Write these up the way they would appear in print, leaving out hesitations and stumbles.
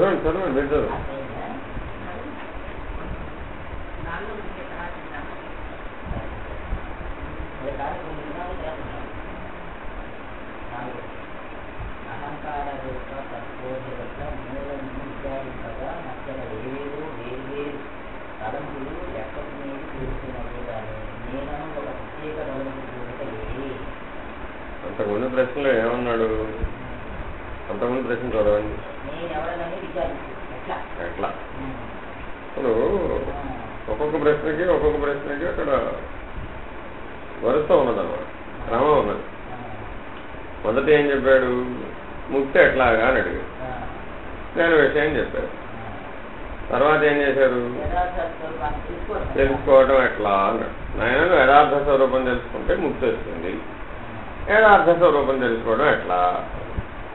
చదవండి మీరు చదవండి. అంతకుముందు ప్రశ్నలో ఏమన్నాడు? అంతకుముందు ప్రశ్న చదవండి. ఎట్లా ఇప్పుడు ఒక్కొక్క ప్రశ్నకి అక్కడ వరుస ఉన్నదన్నమాట, క్రమం ఉన్నది. మొదట ఏం చెప్పాడు? ముక్తి ఎట్లాగా అని అడిగాడు, నేను విషయం చెప్పారు. తర్వాత ఏం చేశారు? తెలుసుకోవడం ఎట్లా అన్నాడు. నేను యథార్థ స్వరూపం తెలుసుకుంటే ముక్తి వస్తుంది. యథార్థ స్వరూపం తెలుసుకోవడం ఎట్లా?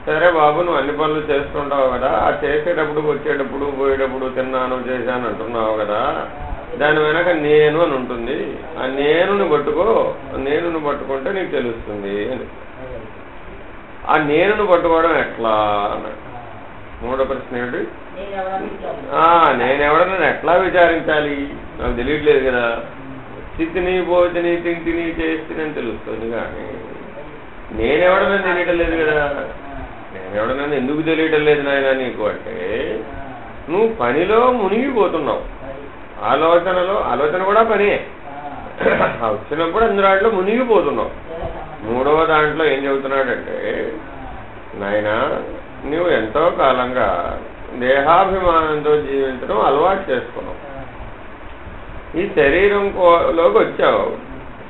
సరే బాబు, నువ్వు అన్ని పనులు చేస్తుంటావు కదా, ఆ చేసేటప్పుడు వచ్చేటప్పుడు పోయేటప్పుడు తిన్నాను చేశాను అంటున్నావు కదా, దాని వెనక నేను అని ఉంటుంది. ఆ నేనుని పట్టుకో, నేనుని పట్టుకుంటే నీకు తెలుస్తుంది అని. ఆ నేనుని పట్టుకోవడం ఎట్లా అన్నాడు. మూడో ప్రశ్న ఏమిటి? నేనెవడనని ఎట్లా విచారించాలి? నాకు తెలియట్లేదు కదా. చిత్తిని పోతిని తింటిని చేస్తేనని తెలుస్తుంది, కానీ నేనెవడనని తెలియటం లేదు కదా. నేనెవడనని ఎందుకు తెలియటం లేదు నాయన నీకు అంటే, నువ్వు పనిలో మునిగిపోతున్నావు. ఆలోచన కూడా పనే. వచ్చినప్పుడు అందులో మునిగిపోతున్నావు. మూడవ దాంట్లో ఏం చెబుతున్నాడంటే, నాయన నువ్వు ఎంతో కాలంగా దేహాభిమానంతో జీవించడం అలవాటు చేసుకున్నావు. ఈ శరీరంలోకి వచ్చావు.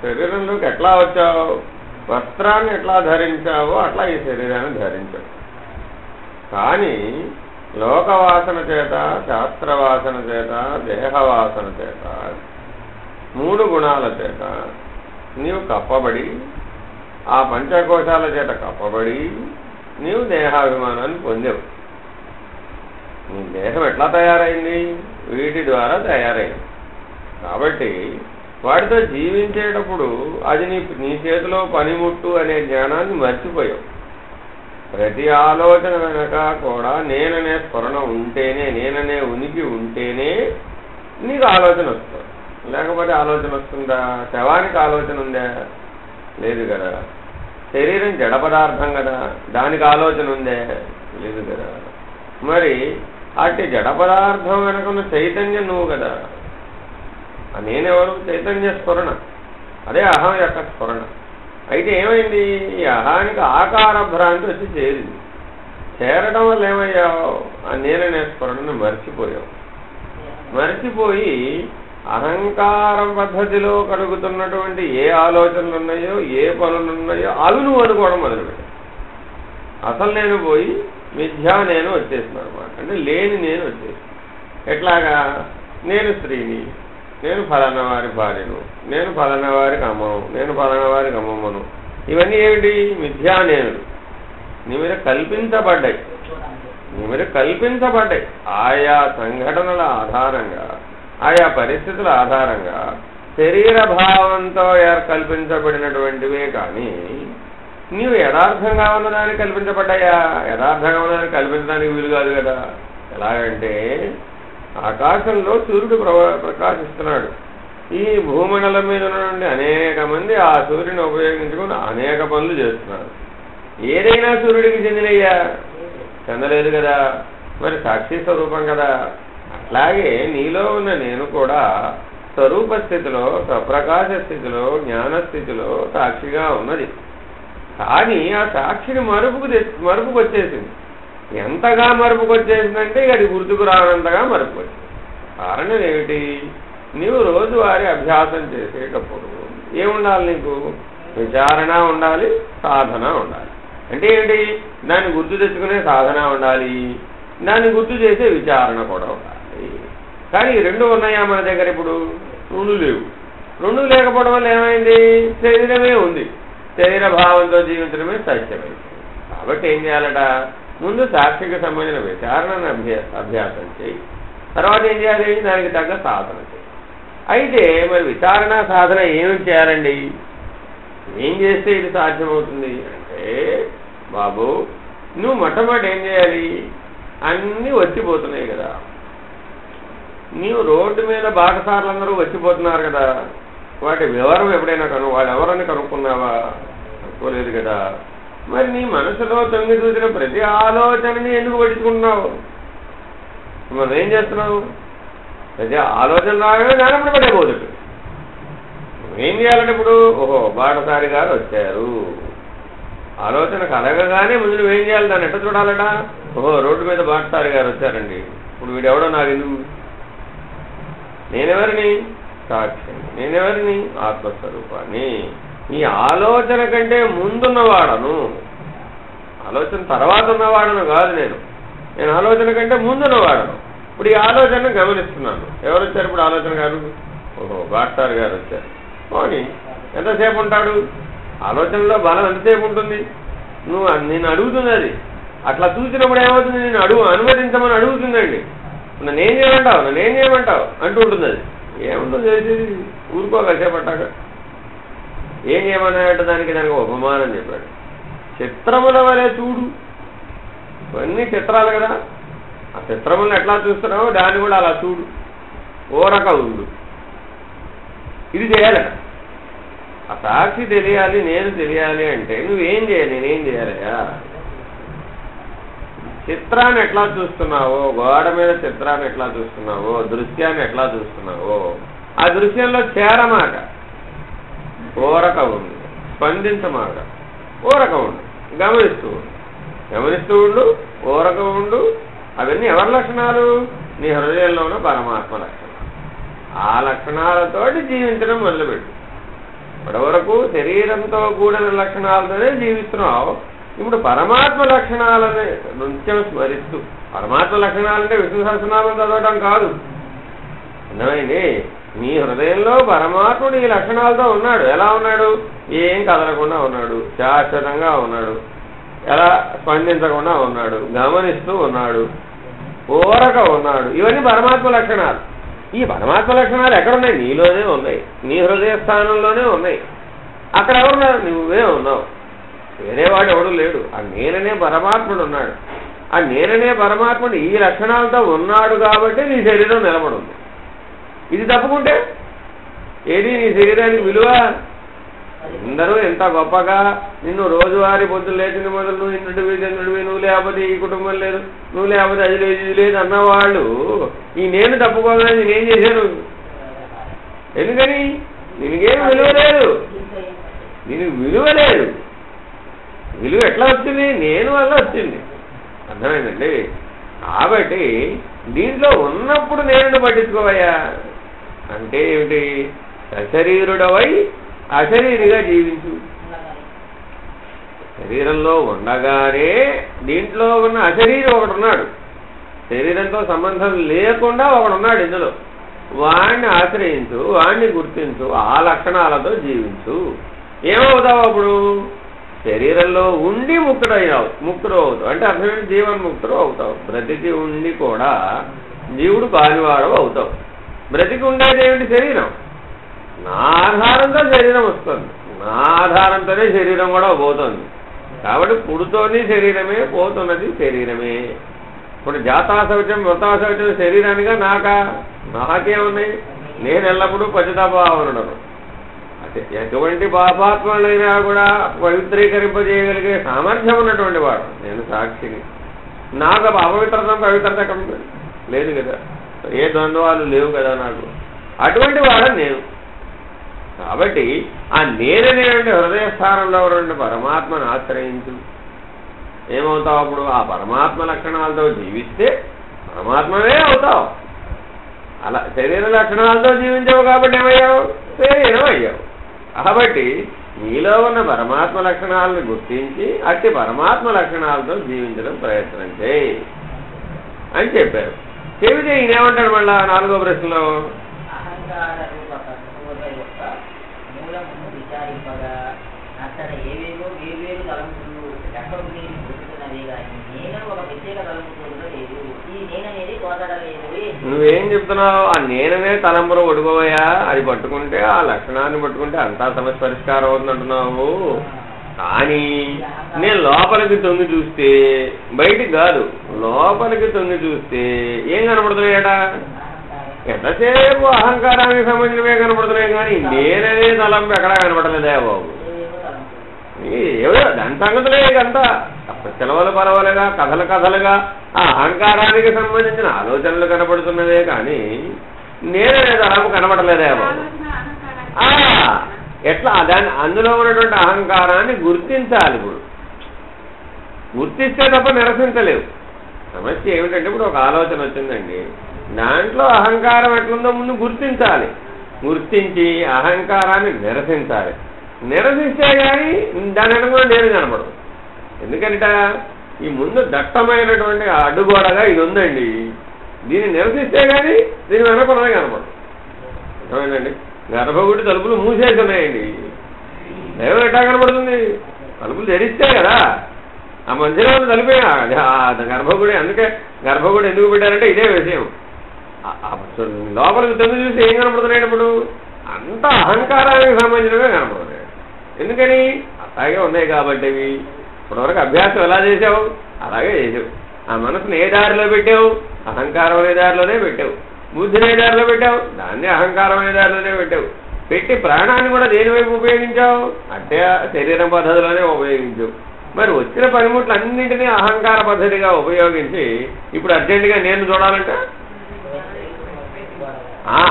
శరీరంలోకి ఎట్లా వచ్చావు? వస్త్రాన్ని ఎట్లా ధరించావో అట్లా ఈ శరీరాన్ని ధరించావు. కానీ లోకవాసన చేత, శాస్త్రవాసన చేత, దేహవాసన చేత, 3 గుణాల చేత నీవు కప్పబడి, ఆ పంచకోశాల చేత కప్పబడి నీవు దేహాభిమానాన్ని పొందావు. నీ దేహం ఎట్లా తయారైంది? వీటి ద్వారా తయారైంది. కాబట్టి వాటితో జీవించేటప్పుడు అది నీ చేతిలో పనిముట్టు అనే జ్ఞానాన్ని మర్చిపోయావు. ప్రతి ఆలోచన వెనక కూడా నేననే స్ఫురణ ఉంటేనే, నేననే ఉనికి ఉంటేనే నీకు ఆలోచన వస్తుంది. లేకపోతే ఆలోచన వస్తుందా? శవానికి ఆలోచన ఉందా? లేదు కదా. శరీరం జడ పదార్థం కదా, దానికి ఆలోచన ఉందే? లేదు కదా. మరి అట్టి జడ పదార్థం వెనకున్న చైతన్యం నువ్వు కదా. నేనెవరు? చైతన్య స్ఫురణ. అదే అహం యొక్క స్ఫురణ. అయితే ఏమైంది? ఈ అహానికి ఆకార భ్రాంతి వచ్చి చేరింది. చేరడం వల్ల ఏమయ్యావు? ఆ నేననే స్ఫురణను మర్చిపోయావు. మర్చిపోయి అహంకారం పద్ధతిలో కలుగుతున్నటువంటి ఏ ఆలోచనలు ఉన్నాయో, ఏ పనులు ఉన్నాయో అవి నువ్వు అనుకోవడం మొదలుపెట్టావు. అసలు నేను పోయి మిథ్యా నేను వచ్చేసిన అనమాట. అంటే లేని నేను వచ్చేసి. ఎట్లాగా? నేను స్త్రీని, నేను ఫలానా వారి భార్యను, నేను ఫలానా వారికి అమ్మను, నేను ఫలానా వారికి అమ్మమ్మను. ఇవన్నీ ఏమిటి? మిథ్యా నేను. నీ మీద కల్పించబడ్డాయి. ఆయా సంఘటనల ఆధారంగా, ఆయా పరిస్థితుల ఆధారంగా శరీర భావంతో కల్పించబడినటువంటివే కానీ నీవు యథార్థంగా ఉన్నదానికి కల్పించబడ్డాయా? యథార్థంగా ఉన్నదానికి కల్పించడానికి వీలు కాదు కదా. ఎలాగంటే ఆకాశంలో సూర్యుడు ప్రకాశిస్తున్నాడు. ఈ భూమండలం మీద ఉన్నటువంటి అనేక మంది ఆ సూర్యుని ఉపయోగించుకుని అనేక పనులు చేస్తున్నారు. ఏదైనా సూర్యుడికి చెందినయ్యా? చెందలేదు కదా. మరి సాక్షి స్వరూపం కదా. అట్లాగే నీలో ఉన్న నేను కూడా స్వరూప స్థితిలో, స్వప్రకాశ స్థితిలో, జ్ఞానస్థితిలో సాక్షిగా ఉన్నది. కానీ ఆ సాక్షిని మరుపుకు వచ్చేసింది. ఎంతగా మరుపుకు వచ్చేసిందంటే అది గుర్తుకు రానంతగా మరుపుకు వచ్చింది. కారణం ఏమిటి? నీవు రోజువారీ అభ్యాసం చేసేటప్పుడు ఏముండాలి? నీకు విచారణ ఉండాలి, సాధన ఉండాలి. అంటే ఏంటి? దాన్ని గుర్తు తెచ్చుకునే సాధన ఉండాలి, దాన్ని గుర్తు చేసే విచారణ కూడా ఉండాలి. కానీ 2 ఉన్నాయా మన దగ్గర? ఇప్పుడు 2 లేవు. 2 లేకపోవడం వల్ల ఏమైంది? శరీరమే ఉంది. శరీర భావంతో జీవించడమే సత్యమైంది. కాబట్టి ఏం చేయాలట? ముందు సాక్షికి సంబంధించిన విచారణను అభ్యాసం చేయి. తర్వాత ఏం చేయాలి? దానికి తగ్గ సాధన చేయి. అయితే మరి విచారణ సాధన ఏమి చేయాలండి? ఏం చేస్తే ఇది సాధ్యమవుతుంది అంటే, బాబు నువ్వు మొట్టమొదటి ఏం చేయాలి? అన్నీ వచ్చిపోతున్నాయి కదా. నీవు రోడ్డు మీద బాటసార్లందరూ వచ్చిపోతున్నారు కదా. వాటి వివరం ఎప్పుడైనా వాళ్ళు ఎవరని కనుక్కున్నావా? కనుక్కోలేదు కదా. మరి నీ మనసులో తొంగి చూసిన ప్రతి ఆలోచనని ఎందుకు పట్టించుకుంటున్నావు? మనం ఏం చేస్తున్నావు? ప్రతి ఆలోచన రాగానే దానప్పుడు పడేపోతుంది. ఏం చేయాలంటే ఇప్పుడు, ఓహో బాటసారి గారు వచ్చారు, ఆలోచన కలగగానే ముందు నువ్వేం చేయాలి? దాన్ని ఎట్ట చూడాలట? ఓహో రోడ్డు మీద బాటసారి గారు వచ్చారండి, ఇప్పుడు వీడెవడో నాకు ఎందుకు? నేనెవరిని? సాక్షిని. నేనెవరిని? ఆత్మస్వరూపాన్ని. ఈ ఆలోచన కంటే ముందున్నవాడను, ఆలోచన తర్వాత ఉన్నవాడను కాదు. నేను ఆలోచన కంటే ముందున్నవాడను. ఇప్పుడు ఈ ఆలోచనను గమనిస్తున్నాను. ఎవరు వచ్చారు ఇప్పుడు? ఆలోచన గారు. ఓహో బాటసారి గారు వచ్చారు. పోనీ ఎంతసేపు ఉంటాడు? ఆలోచనలో బలం ఎంతసేపు ఉంటుంది? నేను అడుగుతుంది అది. అట్లా చూసినప్పుడు ఏమవుతుంది? నేను అనుమతించమని అడుగుతుందండి. నన్నేం చేయమంటావు అంటూ ఉంటుంది అది. ఏముందో చేసేది, ఊరుకోగసేపట్టాక. ఏం చేయమన్నాడంటే దానికి ఉపమానం చెప్పాడు. చిత్రముల వలె చూడు. ఇవన్నీ చిత్రాలు కదా, ఆ చిత్రములను ఎట్లా చూస్తున్నావో దాన్ని కూడా అలా చూడు, ఓరక ఉండు. ఇది చేయాలట. ఆ సాక్షి తెలియాలి, నేను తెలియాలి అంటే నువ్వేం చేయాలి, నేనేం చేయాలయా? చిత్రాన్ని ఎట్లా చూస్తున్నావో, గోడ మీద చిత్రాన్ని ఎట్లా చూస్తున్నావో, దృశ్యాన్ని ఎట్లా చూస్తున్నావో ఆ దృశ్యంలో చేరమాక, ఓరక ఉండు. స్పందించమాక, ఓరక ఉండు. గమనిస్తూ ఉండు, గమనిస్తూ ఉండు, ఓరక ఉండు. అవన్నీ ఎవరి లక్షణాలు? నీ హృదయంలో ఉన్న పరమాత్మ లక్షణాలు. ఆ లక్షణాలతోటి జీవించడం మొదలుపెట్టు. ఇప్పటివరకు శరీరంతో కూడిన లక్షణాలతోనే జీవిస్తున్నావు. ఇప్పుడు పరమాత్మ లక్షణాలని నిత్యం స్మరిస్తూ, పరమాత్మ లక్షణాలంటే విష్ణు సహస్రనామం చదవడం కాదు, అర్థమైంది? నీ హృదయంలో పరమాత్ముడు ఈ లక్షణాలతో ఉన్నాడు. ఎలా ఉన్నాడు? ఏం కదలకుండా ఉన్నాడు, శాశ్వతంగా ఉన్నాడు, ఎలా స్పందించకుండా ఉన్నాడు, గమనిస్తూ ఉన్నాడు, ఓరక ఉన్నాడు. ఇవన్నీ పరమాత్మ లక్షణాలు. ఈ పరమాత్మ లక్షణాలు ఎక్కడున్నాయి? నీలోనే ఉన్నాయి, నీ హృదయ స్థానంలోనే ఉన్నాయి. అక్కడ ఎవరున్నారు? నువ్వే ఉన్నావు, వేరేవాడు ఎవడు లేడు. ఆ నేననే పరమాత్ముడు ఉన్నాడు. ఆ నేననే పరమాత్ముడు ఈ లక్షణాలతో ఉన్నాడు కాబట్టి నీ శరీరం నిలబడుంది. ఇది తప్పుకుంటే ఏది నీ శరీరానికి విలువ? అందరూ ఎంత గొప్పగా నిన్ను రోజువారీ పొద్దులు లేచిన మొదలు నువ్వు ఇంద్రుడివి చంద్రుడివి, నువ్వు లేకపోతే ఈ కుటుంబం లేదు, నువ్వు లేకపోతే అది లేదు ఇది లేదు అన్నవాళ్ళు ఈ నేను తప్పుకోగానే నేనేం చేశాను? ఎందుకని? దీనికేం విలువ లేదు, దీనికి విలువ లేదు. విలువ ఎట్లా వచ్చింది? నేను వల్ల వచ్చింది. అర్థమైందండి? కాబట్టి దీంట్లో ఉన్నప్పుడు నేను పట్టించుకోవయ్యా. అంటే ఏమిటి? సశరీరుడవై అశరీరిగా జీవించు. శరీరంలో ఉండగానే దీంట్లో ఉన్న అశరీరి ఒకడున్నాడు, శరీరంతో సంబంధం లేకుండా ఒకడున్నాడు ఇందులో. వాణ్ణి ఆశ్రయించు, వాణ్ణి గుర్తించు, ఆ లక్షణాలతో జీవించు. ఏమవుతావు అప్పుడు? శరీరంలో ఉండి ముక్తుడు అవుతావు. అంటే అర్థమేంటి? జీవన్ముక్తుడు అవుతావు. బ్రతికి ఉండి కూడా జీవుడు కానివాడు అవుతావు. బ్రతికి ఉండేది ఏమిటి? శరీరం. నా ఆధారంతో శరీరం వస్తుంది, నా ఆధారంతోనే శరీరం కూడా పోతుంది. కాబట్టి పుడుతోంది శరీరమే, పోతున్నది శరీరమే. ఇప్పుడు జాతాశౌచం మృతాశౌచం శరీరానిగా నాకేమున్నాయి? నేను ఎల్లప్పుడూ పతితాపావనుడను. ఎటువంటి పాపాత్మలైనా కూడా పవిత్రీకరింపజేయగలిగే సామర్థ్యం ఉన్నటువంటి వాడు నేను, సాక్షిని. నాకు పవిత్రత ఎక్కడ లేదు కదా, ఏ ద్వంద్వాలు లేవు కదా నాకు. అటువంటి వాడని నేను. కాబట్టి ఆ నేననేటువంటి హృదయ స్థానంలో ఉన్నటువంటి పరమాత్మను ఆశ్రయించు. ఏమవుతావు అప్పుడు? ఆ పరమాత్మ లక్షణాలతో జీవిస్తే పరమాత్మనే అవుతావు. అలా శరీర లక్షణాలతో జీవించావు కాబట్టి ఏమయ్యావు? శరీరం అయ్యావు. కాబట్టి నీలో ఉన్న పరమాత్మ లక్షణాలను గుర్తించి అట్టి పరమాత్మ లక్షణాలతో జీవించడం ప్రయత్నం చేయి అని చెప్పారు. చెబితే ఈయనేమంటాడు మళ్ళా 4వ ప్రశ్నలో? నువ్వేం చెప్తున్నావు? ఆ నేననే తలంపులో ఒడుకోవయా, అది పట్టుకుంటే ఆ లక్షణాన్ని పట్టుకుంటే అంతా సమస్య పరిష్కారం అవుతుందంటున్నావు. కానీ నేను లోపలికి తొంగి చూస్తే, బయటికి కాదు లోపలికి తొంగి చూస్తే ఏం కనపడుతున్నాయట? ఎంతసేపు అహంకారానికి సంబంధించినవే కనపడుతున్నాయి, కానీ నేననే తలంపు ఎక్కడా కనపడలేదా బాబు? ఏదో దాని సంగతులే ఇదంతా సెలవులు పరవలుగా కథలుగా ఆ అహంకారానికి సంబంధించిన ఆలోచనలు కనపడుతున్నదే కానీ నేననే తలంపు కనపడలేదా బాబు? ఎట్లా దాన్ని అందులో ఉన్నటువంటి అహంకారాన్ని గుర్తించాలి. ఇప్పుడు గుర్తిస్తే తప్ప నిరసించలేవు. సమస్య ఏమిటంటే ఇప్పుడు ఒక ఆలోచన వచ్చిందండి, దాంట్లో అహంకారం ఎట్లుందో ముందు గుర్తించాలి. గుర్తించి అహంకారాన్ని నిరసించాలి. నిరసిస్తే కానీ దాని అనుగుణంగా నేను కనపడదు. ఎందుకంటే ఈ ముందు దట్టమైనటువంటి అడ్డుగోడగా ఇది ఉందండి, దీన్ని నిరసిస్తే కానీ దీని వెనకొన్నది కనపడదు. అర్థమైందండి? గర్భగుడి తలుపులు మూసేసి ఉన్నాయండి, దైవం ఎట్టా కనపడుతుంది? తలుపులు తెరిస్తే కదా. ఆ మధ్యలో తలిపే గర్భగుడి. అందుకే గర్భగుడి ఎందుకు పెట్టారంటే ఇదే విషయం. లోపలికి తొంగి చూసి ఏం కనపడుతున్నాడు ఇప్పుడు? అంత అహంకారానికి సంబంధించినవే కనపడుతున్నాయి. ఎందుకని? అలాగే ఉన్నాయి కాబట్టి. అవి ఇప్పటివరకు అభ్యాసం ఎలా చేసావు? అలాగే చేసావు. ఆ మనసును ఏ దారిలో పెట్టావు? అహంకారం అనే దారిలోనే పెట్టావు. బుద్ధిని ఏ దారిలో పెట్టావు? దాన్ని అహంకారం అనే దారిలోనే పెట్టావు. పెట్టి ప్రాణాన్ని కూడా దేని వైపు ఉపయోగించావు? అంటే శరీరం పద్ధతిలోనే ఉపయోగించావు. మరి వచ్చిన పనిముట్లన్నింటినీ అహంకార పద్ధతిగా ఉపయోగించి ఇప్పుడు అర్జెంటుగా నేను చూడాలంటే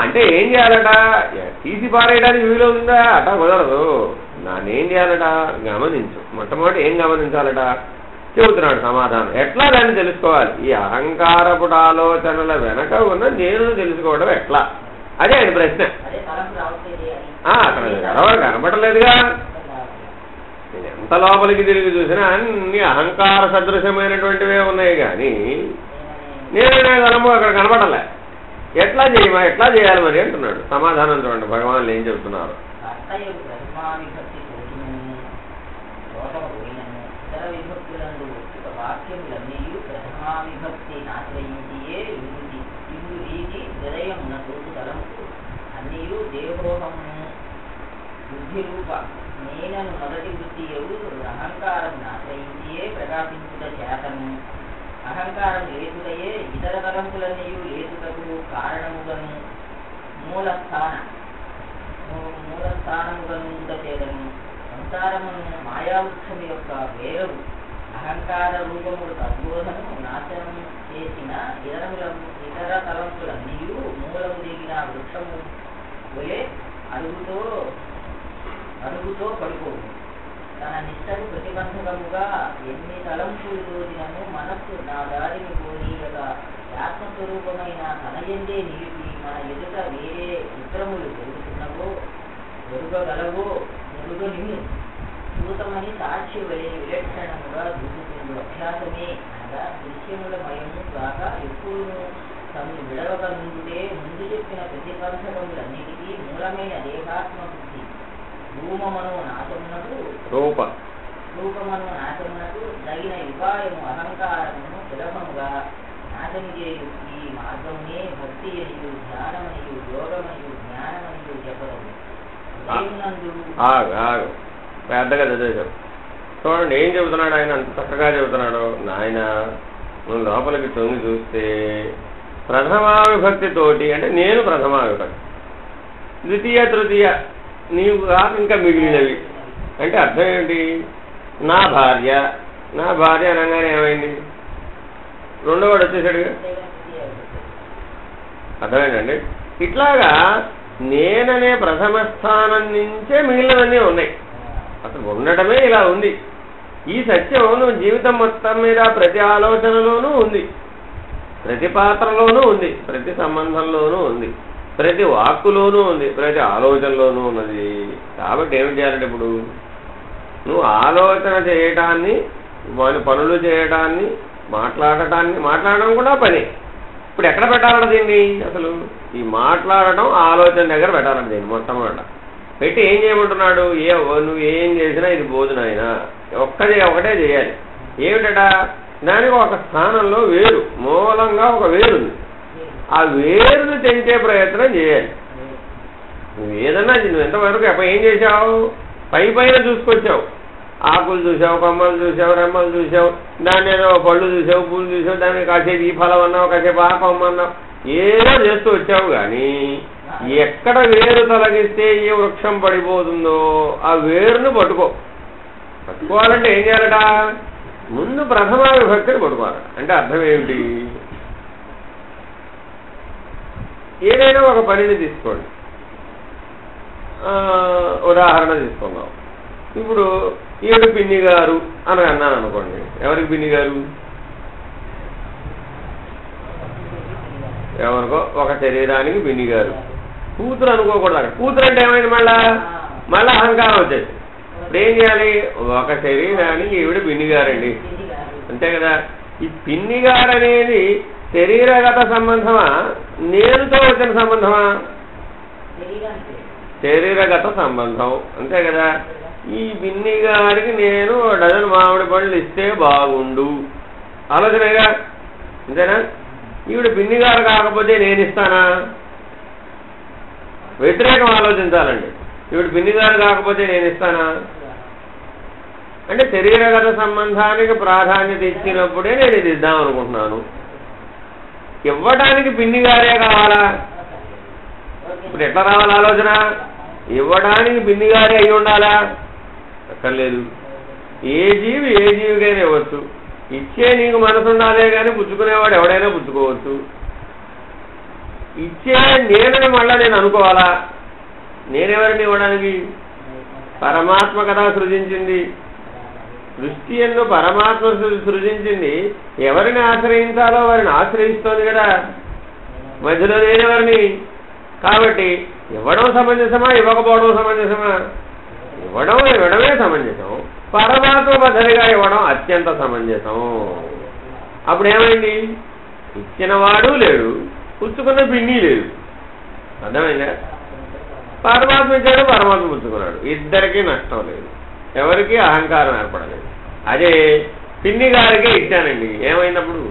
అంటే ఏం చేయాలట? తీసి పారేయడానికి వీలవుతుందా? అటా కుదరదు. నానేం చేయాలట? గమనించు. మొట్టమొదటి ఏం గమనించాలట? చెబుతున్నాడు సమాధానం. ఎట్లా దాన్ని తెలుసుకోవాలి? ఈ అహంకారపు ఆలోచనల వెనక ఉన్న నేను తెలుసుకోవడం ఎట్లా? అదే ఆయన ప్రశ్న. అక్కడ కనపడలేదుగా. ఎంత లోపలికి తిరిగి చూసినా అన్ని అహంకార సదృశమైనటువంటివే ఉన్నాయి కానీ నేనే తలము అక్కడ కనపడలే. ఎట్లా చేయాలి మరి అంటున్నాడు. సమాధానం చూడండి భగవాన్లు ఏం చెబుతున్నారు. నేనను మొదటి వృత్తియు అహంకారం ఆశ్రయించియే ప్రకాశించుట చేతను అహంకారం లేకుటయే ఇతర తలంపులన్నీ లేకుటకు కారణముగను మూలస్థానముగనుంట చేతను సంసారమును మాయావృక్షము యొక్క వేరవు అహంకార రూపములు తద్బోధను నాశనం చేసిన ఇతర తలంపులన్నీ మూలము దిగిన వృక్షము వలె అరుగుతో పడిపోవు. తన నిష్టకు ప్రతిబంధకముగా ఎన్ని తలంపులు రోజులను మనస్సు నా దారిని పోనీయక ఆత్మస్వరూపమైన తనయందే నిలిపి మన ఎదుట వేరే చిత్రములు జరుగుతున్నవో జరుగగలవో జరుగనిను సూతమని సాక్షి వలె విలక్షణముగా దూకుతుంది. అభ్యాసమే అనగా దృశ్యముల మయము కాక ఎప్పుడును తను విడవక నుండే ముందు చెప్పిన ప్రతిబంధకములన్నిటికీ మూలమైన దేహాత్మ బుద్ధి రూపమను నాశమునకు తగిన ఉపాయము అహంకారమును సులభముగా నాశము చేయు ఈ మార్గమునే భక్తి అనియు ధ్యానమనియు యోగమనియు జ్ఞానమనియు చెప్పడం. పెద్దగా చదివేశావు. చూడండి ఏం చెబుతున్నాడు ఆయన, అంత చక్కగా చెబుతున్నాడు. నాయన నువ్వు లోపలికి తొంగి చూస్తే ప్రథమావిభక్తితోటి అంటే నేను ప్రథమావిభక్తి, ద్వితీయ తృతీయ నీవు కాక ఇంకా మిగిలినవి అంటే అర్థం ఏంటి? నా భార్య అనగానే ఏమైంది? రెండోవాడు వచ్చేసాడుగా. అర్థమైందండి? ఇట్లాగా నేననే ప్రథమ స్థానం నుంచే మిగిలినవన్నీ ఉన్నాయి. అసలు ఉండటమే ఇలా ఉంది. ఈ సత్యం నువ్వు జీవితం మొత్తం మీద ప్రతి ఆలోచనలోనూ ఉంది, ప్రతి పాత్రలోనూ ఉంది, ప్రతి సంబంధంలోనూ ఉంది, ప్రతి వాక్కులోనూ ఉంది, ప్రతి ఆలోచనలోనూ ఉన్నది. కాబట్టి ఏమి చేయాలంటే ఇప్పుడు నువ్వు ఆలోచన చేయటాన్ని, పనులు చేయటాన్ని, మాట్లాడడం కూడా పని. ఇప్పుడు ఎక్కడ పెట్టాలంట దీన్ని? అసలు ఈ మాట్లాడటం ఆలోచన దగ్గర పెట్టాలంట దీన్ని మొట్టమొదట పెట్టి ఏం చేయమంటున్నాడు? నువ్వు ఏం చేసినా ఇది బోధన అయినా ఒకటే చేయాలి. ఏమిటట? దానికి ఒక స్థానంలో వేరు, మూలంగా ఒక వేరుంది. ఆ వేరుని తెంచే ప్రయత్నం చేయాలి. నువ్వు ఏదన్నా నువ్వు ఎంతవరకు ఏం చేశావు? పైన చూసుకొచ్చావు, ఆకులు చూసావు, కొమ్మలు చూసావు, రెమ్మలు చూసావు, దాన్ని ఏదో పళ్ళు చూసావు, పూలు చూసావు, దాన్ని కాసేపు ఈ ఫలం అన్నావు, కాసేపు ఆ కొమ్మ అన్నావు, ఏదో చేస్తూ వచ్చావు. కానీ ఎక్కడ వేరు తొలగిస్తే ఏ వృక్షం పడిపోతుందో ఆ వేరును పట్టుకోవాలంటే ఏం చేయాలట? ముందు ప్రథమ విభక్తిని పట్టుకోవాలట. అంటే అర్థం ఏమిటి? ఏదైనా ఒక పనిని తీసుకోండి, ఉదాహరణ తీసుకున్నాం. ఇప్పుడు ఈడు పిన్ని గారు అని అన్నాను అనుకోండి. ఎవరికి పిన్ని గారు? ఎవరికో ఒక శరీరానికి పిన్ని గారు. కూతురు అనుకోకూడదు. అక్కడ కూతురు అంటే ఏమైంది? మళ్ళా అహంకారం వచ్చేది. ఇప్పుడు ఏం చేయాలి? ఒక శరీరానికి ఈవిడ పిన్ని గారండి, అంతే కదా. ఈ పిన్ని గారు అనేది శరీరగత సంబంధమా, నేనుతో వచ్చిన సంబంధమా? శరీరగత సంబంధం, అంతే కదా. ఈ పిన్ని గారికి నేను డజన్ మామిడి పళ్ళు ఇస్తే బాగుండు ఆలోచనగా, అంతేనా? ఈవిడ పిన్ని గారు కాకపోతే నేను ఇస్తానా? వ్యతిరేకం ఆలోచించాలండి. ఈవిడ పిన్ని గారు కాకపోతే నేను ఇస్తానా అంటే శరీరగత సంబంధానికి ప్రాధాన్యత ఇచ్చినప్పుడే నేను ఇది ఇద్దాం అనుకుంటున్నాను. ఇవ్వడానికి పిన్ని గారే కావాలా? ఇప్పుడు ఎట్లా రావాలి ఆలోచన? ఇవ్వడానికి పిన్ని గారే అయి ఉండాలా? అక్కర్లేదు. ఏ జీవికైనా ఇవ్వచ్చు. ఇచ్చే నీకు మనసు ఉండాలే కానీ పుచ్చుకునేవాడు ఎవడైనా పుచ్చుకోవచ్చు. ఇచ్చే నేనని మళ్ళా నేను అనుకోవాలా? నేనెవరిని ఇవ్వడానికి? పరమాత్మ కదా సృజించింది. సృష్టి ఎందు పరమాత్మ సృజించింది. ఎవరిని ఆశ్రయించాలో వారిని ఆశ్రయిస్తోంది కదా, మధ్యలో నేనెవరిని? కాబట్టి ఇవ్వడం సమంజసమా, ఇవ్వకపోవడం సమంజసమా? ఇవ్వడమే సమంజసం. పరమాత్మ బద్దలిగా ఇవ్వడం అత్యంత సమంజసం. అప్పుడు ఏమైంది? ఇచ్చినవాడు లేడు, పుచ్చుకున్న పిన్ని లేదు. అర్థమైందా? పరమాత్మ ఇచ్చాడు, పరమాత్మ పుచ్చుకున్నాడు. ఇద్దరికీ నష్టం లేదు, ఎవరికి అహంకారం ఏర్పడలేదు. అదే పిన్ని గారికే ఇచ్చానండి, ఏమైనప్పుడు?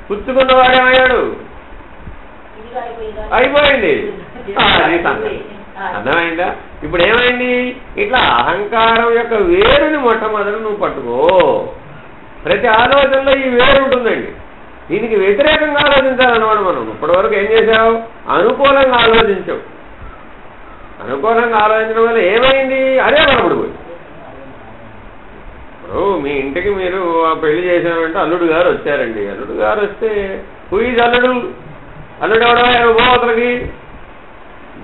పుచ్చుకున్నవాడు ఏమయ్యాడు? అయిపోయింది. అది సంగతి. అర్థమైందా? ఇప్పుడు ఏమైంది? ఇట్లా అహంకారం యొక్క వేరుని మొట్టమొదటి నువ్వు పట్టుకో. ప్రతి ఆలోచనలో ఈ వేరు ఉంటుందండి. దీనికి వ్యతిరేకంగా ఆలోచించాలన్నమాట. మనం ఇప్పటివరకు ఏం చేసావు? అనుకూలంగా ఆలోచించావు. అనుకూలంగా ఆలోచించడం వల్ల ఏమైంది? అదే బలపడిపోయింది. ఇప్పుడు మీ ఇంటికి మీరు పెళ్లి చేశారంటే అల్లుడు గారు వచ్చారండి. అల్లుడు గారు వస్తే హూయిజ్ అల్లుడు? అల్లుడు ఎవడో అతనికి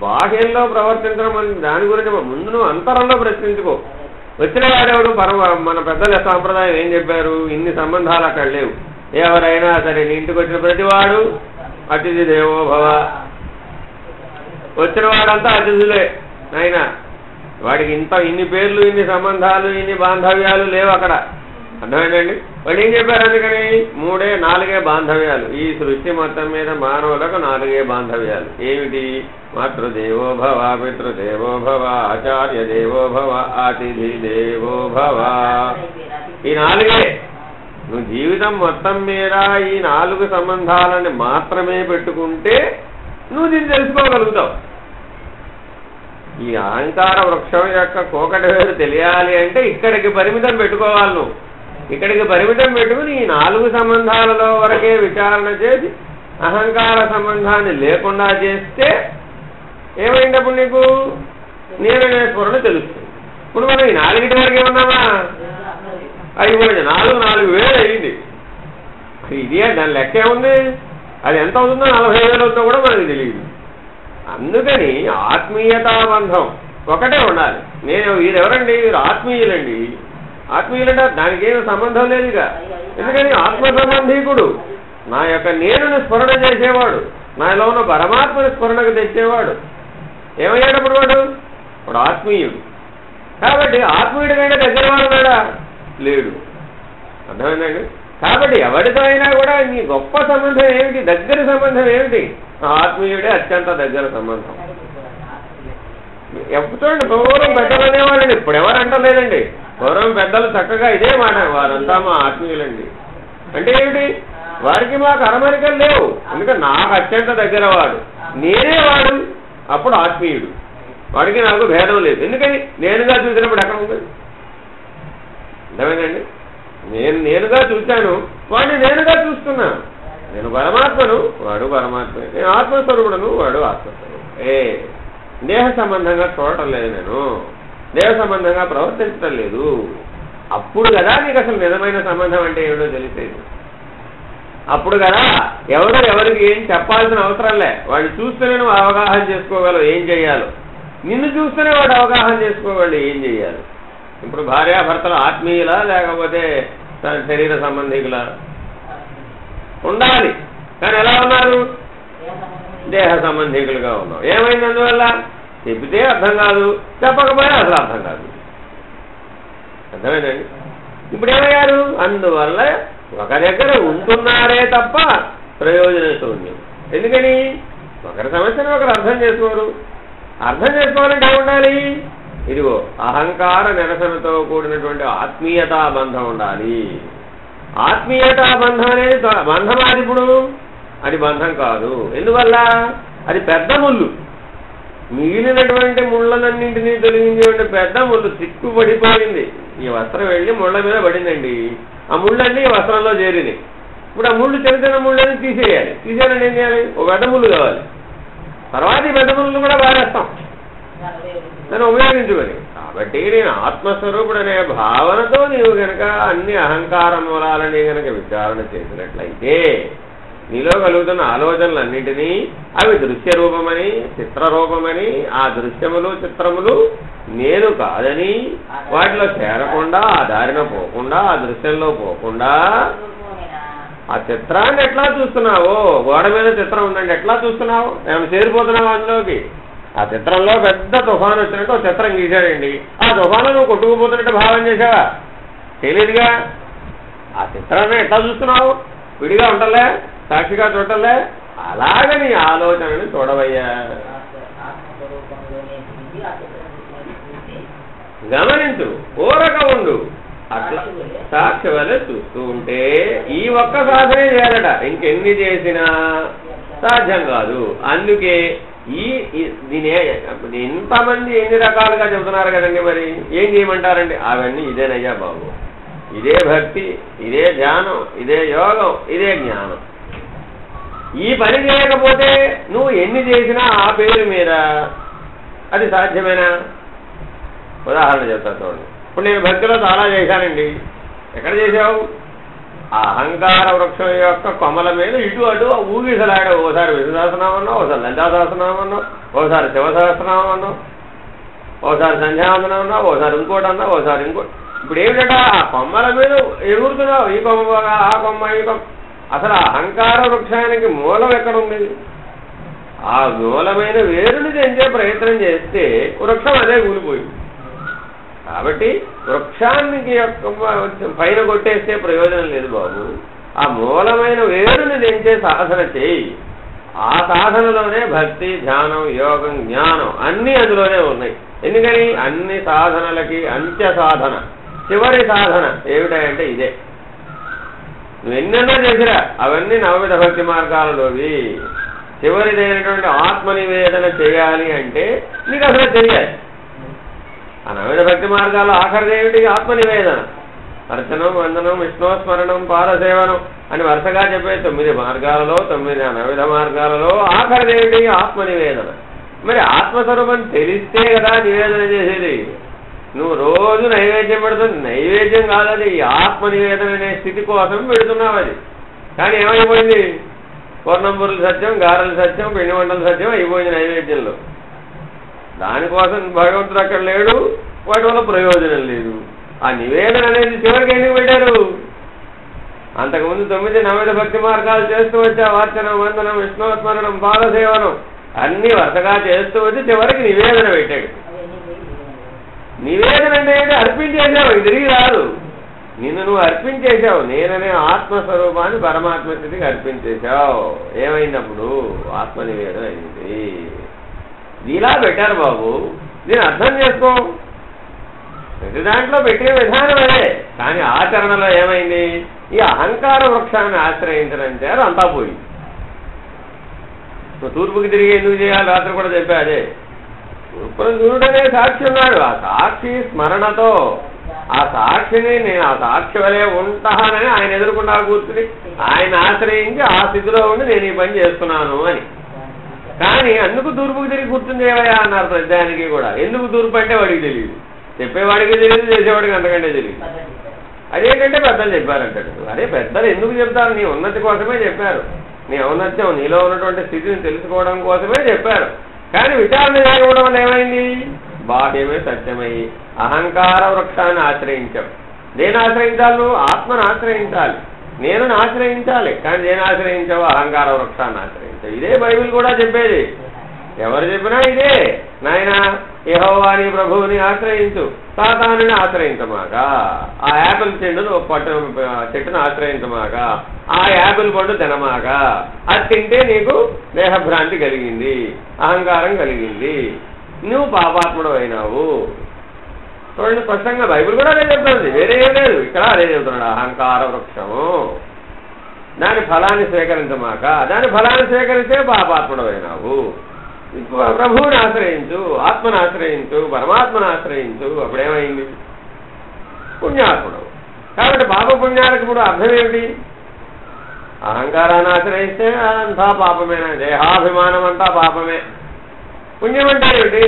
బాహ్యంలో ప్రవర్తించడం అని దాని గురించి ముందు నువ్వు అంతరంలో ప్రశ్నించుకో. వచ్చిన వాడెవడు? మన పెద్దల సాంప్రదాయం ఏం చెప్పారు? ఇన్ని సంబంధాలు అక్కడ లేవు. ఎవరైనా సరే నీ ఇంటికి వచ్చిన ప్రతివాడు అతిథి దేవో భవ. వచ్చిన వాడంతా అతిథులే అయినా వాడికి ఇన్ని పేర్లు, ఇన్ని సంబంధాలు, ఇన్ని బాంధవ్యాలు లేవు అక్కడ. అర్థమైందండి? వాళ్ళు ఏం చెప్పారు? అందుకని 4 బాంధవ్యాలు. ఈ సృష్టి మొత్తం మీద మానవులకు 4 బాంధవ్యాలు. ఏమిటి? మాతృదేవో భవ, పితృదేవో భవ, ఆచార్య దేవో భవ, అతిథి దేవో భవ. ఈ 4. నువ్వు జీవితం మొత్తం మీద ఈ 4 సంబంధాలని మాత్రమే పెట్టుకుంటే నువ్వు దీన్ని తెలుసుకోగలుగుతావు. ఈ అహంకార వృక్షం యొక్క కోకటి వేరు తెలియాలి అంటే ఇక్కడికి పరిమితం పెట్టుకోవాలి. నువ్వు ఇక్కడికి పరిమితం పెట్టుకుని ఈ 4 సంబంధాలలో వరకే విచారణ చేసి అహంకార సంబంధాన్ని లేకుండా చేస్తే ఏమైనప్పుడు నీకు నేననే స్ఫురణ తెలుస్తుంది. ఇప్పుడు మనం ఈ 4 వరకే ఉన్నామా? అయిపోయింది. 4,000 అయింది. ఇదే దాని లెక్క ఏముంది? అది ఎంత అవుతుందో 40,000 అవుతుందో కూడా మనకు తెలియదు. అందుకని ఆత్మీయతాబంధం ఒకటే ఉండాలి. వీరెవరండి? వీరు ఆత్మీయులండి. ఆత్మీయులంటే దానికి ఏమి సంబంధం లేదుగా. ఎందుకని ఆత్మ సంబంధీకుడు, నా యొక్క నేనుని స్మరణ చేసేవాడు, నాలో ఉన్న పరమాత్మని స్మరణకు తెచ్చేవాడు ఏమయ్యాడప్పుడు వాడు ఆత్మీయుడు. కాబట్టి ఆత్మీయుడి కంటే దగ్గరవాడు కూడా లేడు. అర్థమైందండి? కాబట్టి ఎవరితో అయినా కూడా నీ గొప్ప సంబంధం ఏమిటి? దగ్గర సంబంధం ఏమిటి? ఆత్మీయుడే అత్యంత దగ్గర సంబంధం. చూడండి, పూర్వం పెద్దలు అనేవాళ్ళండి, ఇప్పుడు ఎవరంటలేదండి. పూర్వం పెద్దలు చక్కగా ఇదే మాట, వారంతా మా ఆత్మీయులండి. అంటే ఏమిటి? వారికి మాకు అరమరికలు లేవు. ఎందుకంటే నాకు అత్యంత దగ్గర వాడు, నేనే వాడు, అప్పుడు ఆత్మీయుడు. వాడికి నాకు భేదం లేదు. ఎందుకని? నేనుగా చూసినప్పుడు ఎక్కడ ఉంది? అర్థమైందండి? నేనుగా చూశాను, వాడిని నేనుగా చూస్తున్నాను. నేను పరమాత్మను, వాడు పరమాత్మే. నేను ఆత్మస్వరూపుడను, వాడు ఆత్మస్వరూపుడు. దేహ సంబంధంగా చూడటం లేదు, నేను దేహ సంబంధంగా ప్రవర్తించటం లేదు. అప్పుడు కదా నీకు అసలు నిజమైన సంబంధం అంటే ఏమిటో తెలిసేది. అప్పుడు కదా ఎవరికి ఏం చెప్పాల్సిన అవసరం లే. వాడిని చూస్తేనే నువ్వు అవగాహన చేసుకోగలవు ఏం చెయ్యాలో. నిన్ను చూస్తేనే వాడు అవగాహన చేసుకోగలడు ఏం చెయ్యాలి. ఇప్పుడు భార్యాభర్తలు ఆత్మీయులా లేకపోతే శరీర సంబంధికులా? ఉండాలి. కానీ ఎలా ఉన్నారు? దేహ సంబంధికులుగా ఉన్నావు. ఏమైంది అందువల్ల? చెబితే అర్థం కాదు, చెప్పకపోయినా అసలు అర్థం కాదు. అర్థమైందండి? ఇప్పుడు ఏమయ్యారు? అందువల్ల ఒక దగ్గర ఉంటున్నారే తప్ప ప్రయోజనం శూన్యం. ఎందుకని? ఒకరి సమస్యను ఒకరు అర్థం చేసుకోరు. అర్థం చేసుకోవాలంటే ఏముండాలి? ఇదిగో అహంకార నిరసనతో కూడినటువంటి ఆత్మీయతా బంధం ఉండాలి. ఆత్మీయత బంధం అనేది బంధం అది ఇప్పుడు అది బంధం కాదు. ఎందువల్ల అది పెద్ద ముళ్ళు. మిగిలినటువంటి ముళ్ళలన్నింటినీ తొలగించేటువంటి పెద్ద ముళ్ళు చిక్కు పడిపోయింది. ఈ వస్త్రం వెళ్ళి ముళ్ళ మీద పడిందండి. ఆ ముళ్ళన్నీ ఈ వస్త్రంలో చేరినాయి. ఇప్పుడు ఆ ముళ్ళు చిన్న చిన్న ముళ్ళని తీసేయాలి. తీసేయాలని ఏం చేయాలి? ఒక పెద్ద ముళ్ళు కావాలి. తర్వాత ఈ పెద్ద ముళ్ళు కూడా వాడేస్తాం దాన్ని ఉపయోగించుకొని. కాబట్టి నేను ఆత్మస్వరూపుడనే భావనతో నీవు గనక అన్ని అహంకార మూలాలని గనక విచారణ చేసినట్లయితే నీలో కలుగుతున్న ఆలోచనలన్నింటినీ అవి దృశ్య రూపమని చిత్రరూపమని ఆ దృశ్యములు చిత్రములు నేను కాదని వాటిలో చేరకుండా ఆ దారిన పోకుండా ఆ దృశ్యంలో పోకుండా ఆ చిత్రాన్ని ఎట్లా చూస్తున్నావో గోడ మీద చిత్రం ఉందండి ఎట్లా చూస్తున్నావు? ఏమైనా చేరిపోతున్నావు అందులోకి? ఆ చిత్రంలో పెద్ద తుఫాను వచ్చినట్టు ఒక చిత్రం గీశాడండి. ఆ తుఫాను నువ్వు కొట్టుకుపోతున్నట్టు భావం చేసావా? తెలియదుగా. ఆ చిత్రాన్ని ఎట్లా చూస్తున్నావు? విడిగా ఉంటలే, సాక్షిగా చూడలే. అలాగని ఆలోచనని చూడవయ్యా. గమనించు, ఊరక ఉండు. అట్లా సాక్షి వల్ల చూస్తూ ఉంటే ఈ ఒక్క సాధనే చేయాలట. ఇంకెన్ని చేసినా సాధ్యం కాదు. అందుకే దీని ఇంతమంది ఎన్ని రకాలుగా చెబుతున్నారు కదండి. మరి ఏం చేయమంటారండి? అవన్నీ ఇదేనయ్యా బాబు. ఇదే భక్తి, ఇదే ధ్యానం, ఇదే యోగం, ఇదే జ్ఞానం. ఈ పని చేయకపోతే నువ్వు ఎన్ని చేసినా ఆ పేరు మీద అది సాధ్యమేనా? ఉదాహరణ చెప్తా చూడండి. ఇప్పుడు నేను భక్తిలో చాలా చేశానండి. ఎక్కడ చేశావు? ఆ అహంకార వృక్షం యొక్క కొమ్మల మీద ఇటు అటు ఊగిసలాడావు. ఓసారి విష్ణుసహస్రనామం అన్నావు, ఒకసారి లలితా సహస్రనామం అన్నావు, ఒకసారి శివసహస్రనామం అన్నావు, ఒకసారి సంధ్యావందనం అన్నావు, ఒకసారి ఇంకోటి అన్నావు, ఒకసారి ఇంకోటి. ఇప్పుడు ఏమిటట? ఆ కొమ్మల మీద ఎగురుతున్నావు. ఈ కొమ్మ ఆ కొమ్మ ఈ కొమ్మ. అసలు అహంకార వృక్షానికి మూలం ఎక్కడుంది? ఆ మూలమైన వేరుని తెంచే ప్రయత్నం చేస్తే వృక్షం అదే కూలిపోయింది. కాబట్టి వృక్షానికి పైన కొట్టేస్తే ప్రయోజనం లేదు బాబు. ఆ మూలమైన వేరుని తెంచే సాధన చేయి. ఆ సాధనలోనే భక్తి, ధ్యానం, యోగం, జ్ఞానం అన్నీ అందులోనే ఉన్నాయి. ఎందుకని? అన్ని సాధనలకి అంత్య సాధన, చివరి సాధన ఏమిటంటే ఇదే. నువ్వు ఎన్నెన్నో చేసిరా, అవన్నీ నవవిధ భక్తి మార్గాలలోవి. చివరిదైనటువంటి ఆత్మనివేదన చేయాలి అంటే నీకు అసలు తెలియాలి. ఆ నవవిధ భక్తి మార్గాల్లో ఆఖరిదేమిటి? ఆత్మనివేదన. అర్చనం, వందనం, విష్ణుస్మరణం, పాదసేవనం అని వరుసగా చెప్పే 9 మార్గాలలో 9 నవవిధ మార్గాలలో ఆఖరిదేమిటి? ఆత్మనివేదన. మరి ఆత్మస్వరూపం తెలిస్తే కదా నివేదన చేసేది. నువ్వు రోజు నైవేద్యం పెడుతుంది. నైవేద్యం కాదది, ఆత్మనివేదన అనే స్థితి కోసం పెడుతున్నావు అది. కానీ ఏమైపోయింది? పూర్ణంబురులు సత్యం, గారెలు సత్యం, పిండి వంటలు సత్యం అయిపోయింది నైవేద్యంలో. దానికోసం భగవంతుడు అక్కడ లేడు, వాటి వల్ల ప్రయోజనం లేదు. ఆ నివేదన అనేది చివరికి ఎందుకు పెట్టారు? అంతకుముందు 9 నవవిధ భక్తి మార్గాలు చేస్తూ వచ్చా. వార్చనం, వందనం, విష్ణుస్మరణం, పాదసేవనం అన్ని వరుసగా చేస్తూ వచ్చి చివరికి నివేదన పెట్టాడు. నివేదన అంటే ఏంటి? అర్పించేశావు. ఇది తిరిగి రాదు. నిన్ను నువ్వు అర్పించేశావు. నేననే ఆత్మస్వరూపాన్ని పరమాత్మ స్థితికి అర్పించేశావు. ఏమైనప్పుడు ఆత్మ నివేదన అయింది. ఇలా పెట్టారు బాబు. దీన్ని అర్థం చేసుకో. ప్రతి దాంట్లో పెట్టే విధానం అదే. కానీ ఆచరణలో ఏమైంది? ఈ అహంకార వృక్షాన్ని ఆశ్రయించడం చేయాలి, అంతా పోయింది. తూర్పుకి తిరిగి ఎందుకు చేయాలి? రాత్రి కూడా చెప్పా అదే. తూర్పును చూడనే సాక్షి ఉన్నాడు. ఆ సాక్షి స్మరణతో ఆ సాక్షిని నేను ఆ సాక్షి వలే ఉంటానని ఆయన ఎదుర్కొన్నా కూర్చుని ఆయన ఆశ్రయించి ఆ స్థితిలో ఉండి నేను ఈ పని చేస్తున్నాను అని. కానీ అందుకు తూర్పుకి తిరిగి కూర్చుని ఏవయ్యా అన్నారు ప్రతిదానికి కూడా. ఎందుకు తూర్పు అంటే వాడికి తెలియదు, చెప్పేవాడికి తెలియదు, చేసేవాడికి అంతకంటే తెలియదు. అదేంటంటే పెద్దలు చెప్పారంటాడు. అదే పెద్దలు ఎందుకు చెప్తారు? నీ ఉన్నతి కోసమే చెప్పారు. నీ ఔన్నత్యం, నీలో ఉన్నటువంటి స్థితిని తెలుసుకోవడం కోసమే చెప్పారు. కానీ విచారణ చేయకపోవడం వల్ల ఏమైంది? బాహ్యమే సత్యమై అహంకార వృక్షాన్ని ఆశ్రయించాం. దేని ఆశ్రయించాలి? నువ్వు ఆత్మను ఆశ్రయించాలి, నేను ఆశ్రయించాలి. కానీ దేని ఆశ్రయించావు? అహంకార వృక్షాన్ని ఆశ్రయించావు. ఇదే బైబిల్ కూడా చెప్పేది. ఎవరు చెప్పినా ఇదే. నాయన యెహోవా నీ ప్రభువుని ఆశ్రయించు, సాతానుని ఆశ్రయించమాక. ఆ యాపిల్ చెట్టును ఆశ్రయించమాక. ఆ యాపిల్ పండు తినమాక. అది తింటే నీకు దేహభ్రాంతి కలిగింది, అహంకారం కలిగింది, నువ్వు పాపాత్ముడు అయినావు. చూడండి స్పష్టంగా బైబిల్ కూడా అదే చెప్తుంది, వేరే ఏం లేదు, ఇక్కడ అదే చెప్తున్నాడు. అహంకార వృక్షము, దాని ఫలాన్ని స్వీకరించమాక, దాని ఫలాన్ని స్వీకరిస్తే పాపాత్ముడమైనావు. ప్రభువుని ఆశ్రయించు, ఆత్మను ఆశ్రయించు, పరమాత్మను ఆశ్రయించు, అప్పుడేమైంది? పుణ్యాత్ముడు. కాబట్టి పాప పుణ్యాలకు ఇప్పుడు అర్థం ఏమిటి? అహంకారాన్ని ఆశ్రయిస్తే అదంతా పాపమేనా? దేహాభిమానం అంతా పాపమే. పుణ్యం అంటే ఏమిటి?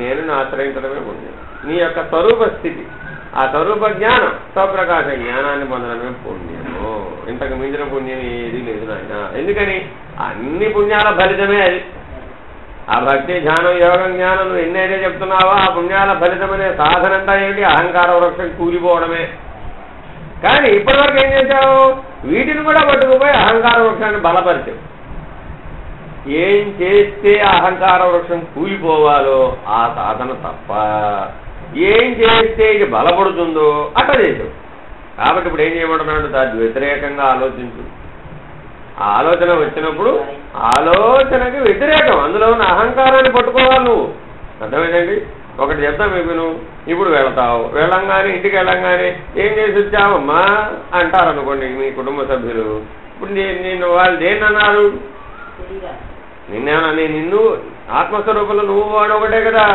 నేను ఆశ్రయించడమే పుణ్యం. నీ యొక్క స్వరూప స్థితి, ఆ స్వరూప జ్ఞానం, స్వప్రకాశ జ్ఞానాన్ని పొందడమే పుణ్యము. ఇంతకు మించిన పుణ్యం ఏది లేదు నాయన. ఎందుకని? అన్ని పుణ్యాల ఫలితమే అది. ఆ భక్తి, ధ్యానం, యోగం, జ్ఞానం నువ్వు ఎన్నైతే చెప్తున్నావో ఆ పుణ్యాల ఫలితమనే సాధనంతా ఏమిటి? అహంకార వృక్షం కూలిపోవడమే. కానీ ఇప్పటివరకు ఏం చేశావు? వీటిని కూడా పట్టుకుపోయి అహంకార వృక్షాన్ని బలపరిచావు. ఏం చేస్తే అహంకార వృక్షం కూలిపోవాలో ఆ సాధన తప్ప, ఏం చేస్తే ఇది బలపడుతుందో అట్లా చేసావు. కాబట్టి ఇప్పుడు ఏం చేయబడుతున్నాడు? దాని వ్యతిరేకంగా ఆలోచించు. ఆ ఆలోచన వచ్చినప్పుడు ఆలోచనకి వ్యతిరేకం, అందులో ఉన్న అహంకారాన్ని పట్టుకోవాలి నువ్వు. అర్థమైందండి? ఒకటి చెప్తా మీకు, నువ్వు ఇప్పుడు వెళతావు, వెళ్ళంగానే ఇంటికి వెళ్ళంగానే ఏం చేసి వచ్చావమ్మా అంటారు అనుకోండి మీ కుటుంబ సభ్యులు. ఇప్పుడు నేను వాళ్ళు దేన్ని అన్నారు? నిన్నేమన్నా? నిన్ను ఆత్మస్వరూపంలో నువ్వు వాడు ఒకటే కదా.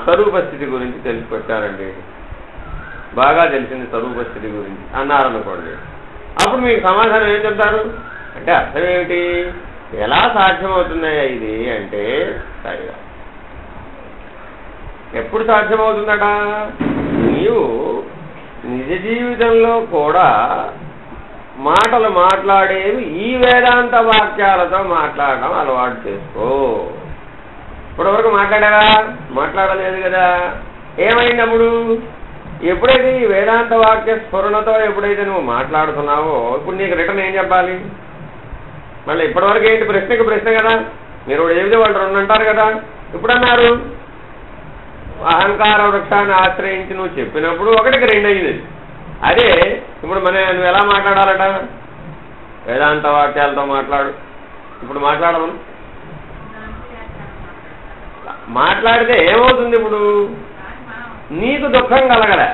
స్వరూప స్థితి గురించి తెలిసిపెట్టారండి, బాగా తెలిసింది స్వరూప స్థితి గురించి అన్నారనుకోండి. అప్పుడు మీకు సమాధానం ఏం చెప్తారు అంటే, అర్థం ఏమిటి? ఎలా సాధ్యమవుతున్నాయా ఇది అంటే, సరిగా ఎప్పుడు సాధ్యమవుతుందట? నీవు నిజ జీవితంలో కూడా మాటలు మాట్లాడేవి ఈ వేదాంత వాక్యాలతో మాట్లాడడం అలవాటు చేసుకో. ఇప్పటివరకు మాట్లాడారా? మాట్లాడలేదు కదా. ఏమైనప్పుడు? ఎప్పుడైతే ఈ వేదాంత వాక్య స్ఫురణతో ఎప్పుడైతే నువ్వు మాట్లాడుతున్నావో, ఇప్పుడు నీకు రిటర్న్ ఏం చెప్పాలి? మళ్ళీ ఇప్పటివరకు ఏంటి? ప్రశ్నకి ప్రశ్న కదా. మీరు చెబితే వాళ్ళు రెండు అంటారు కదా. ఇప్పుడన్నారు అహంకార వృక్షాన్ని ఆశ్రయించి నువ్వు చెప్పినప్పుడు ఒకటికి రెండు అయింది. అదే ఇప్పుడు నువ్వు ఎలా మాట్లాడాలట? వేదాంత వాక్యాలతో మాట్లాడు. ఇప్పుడు మాట్లాడమను. మాట్లాడితే ఏమవుతుంది? ఇప్పుడు నీకు దుఃఖం కలగలే.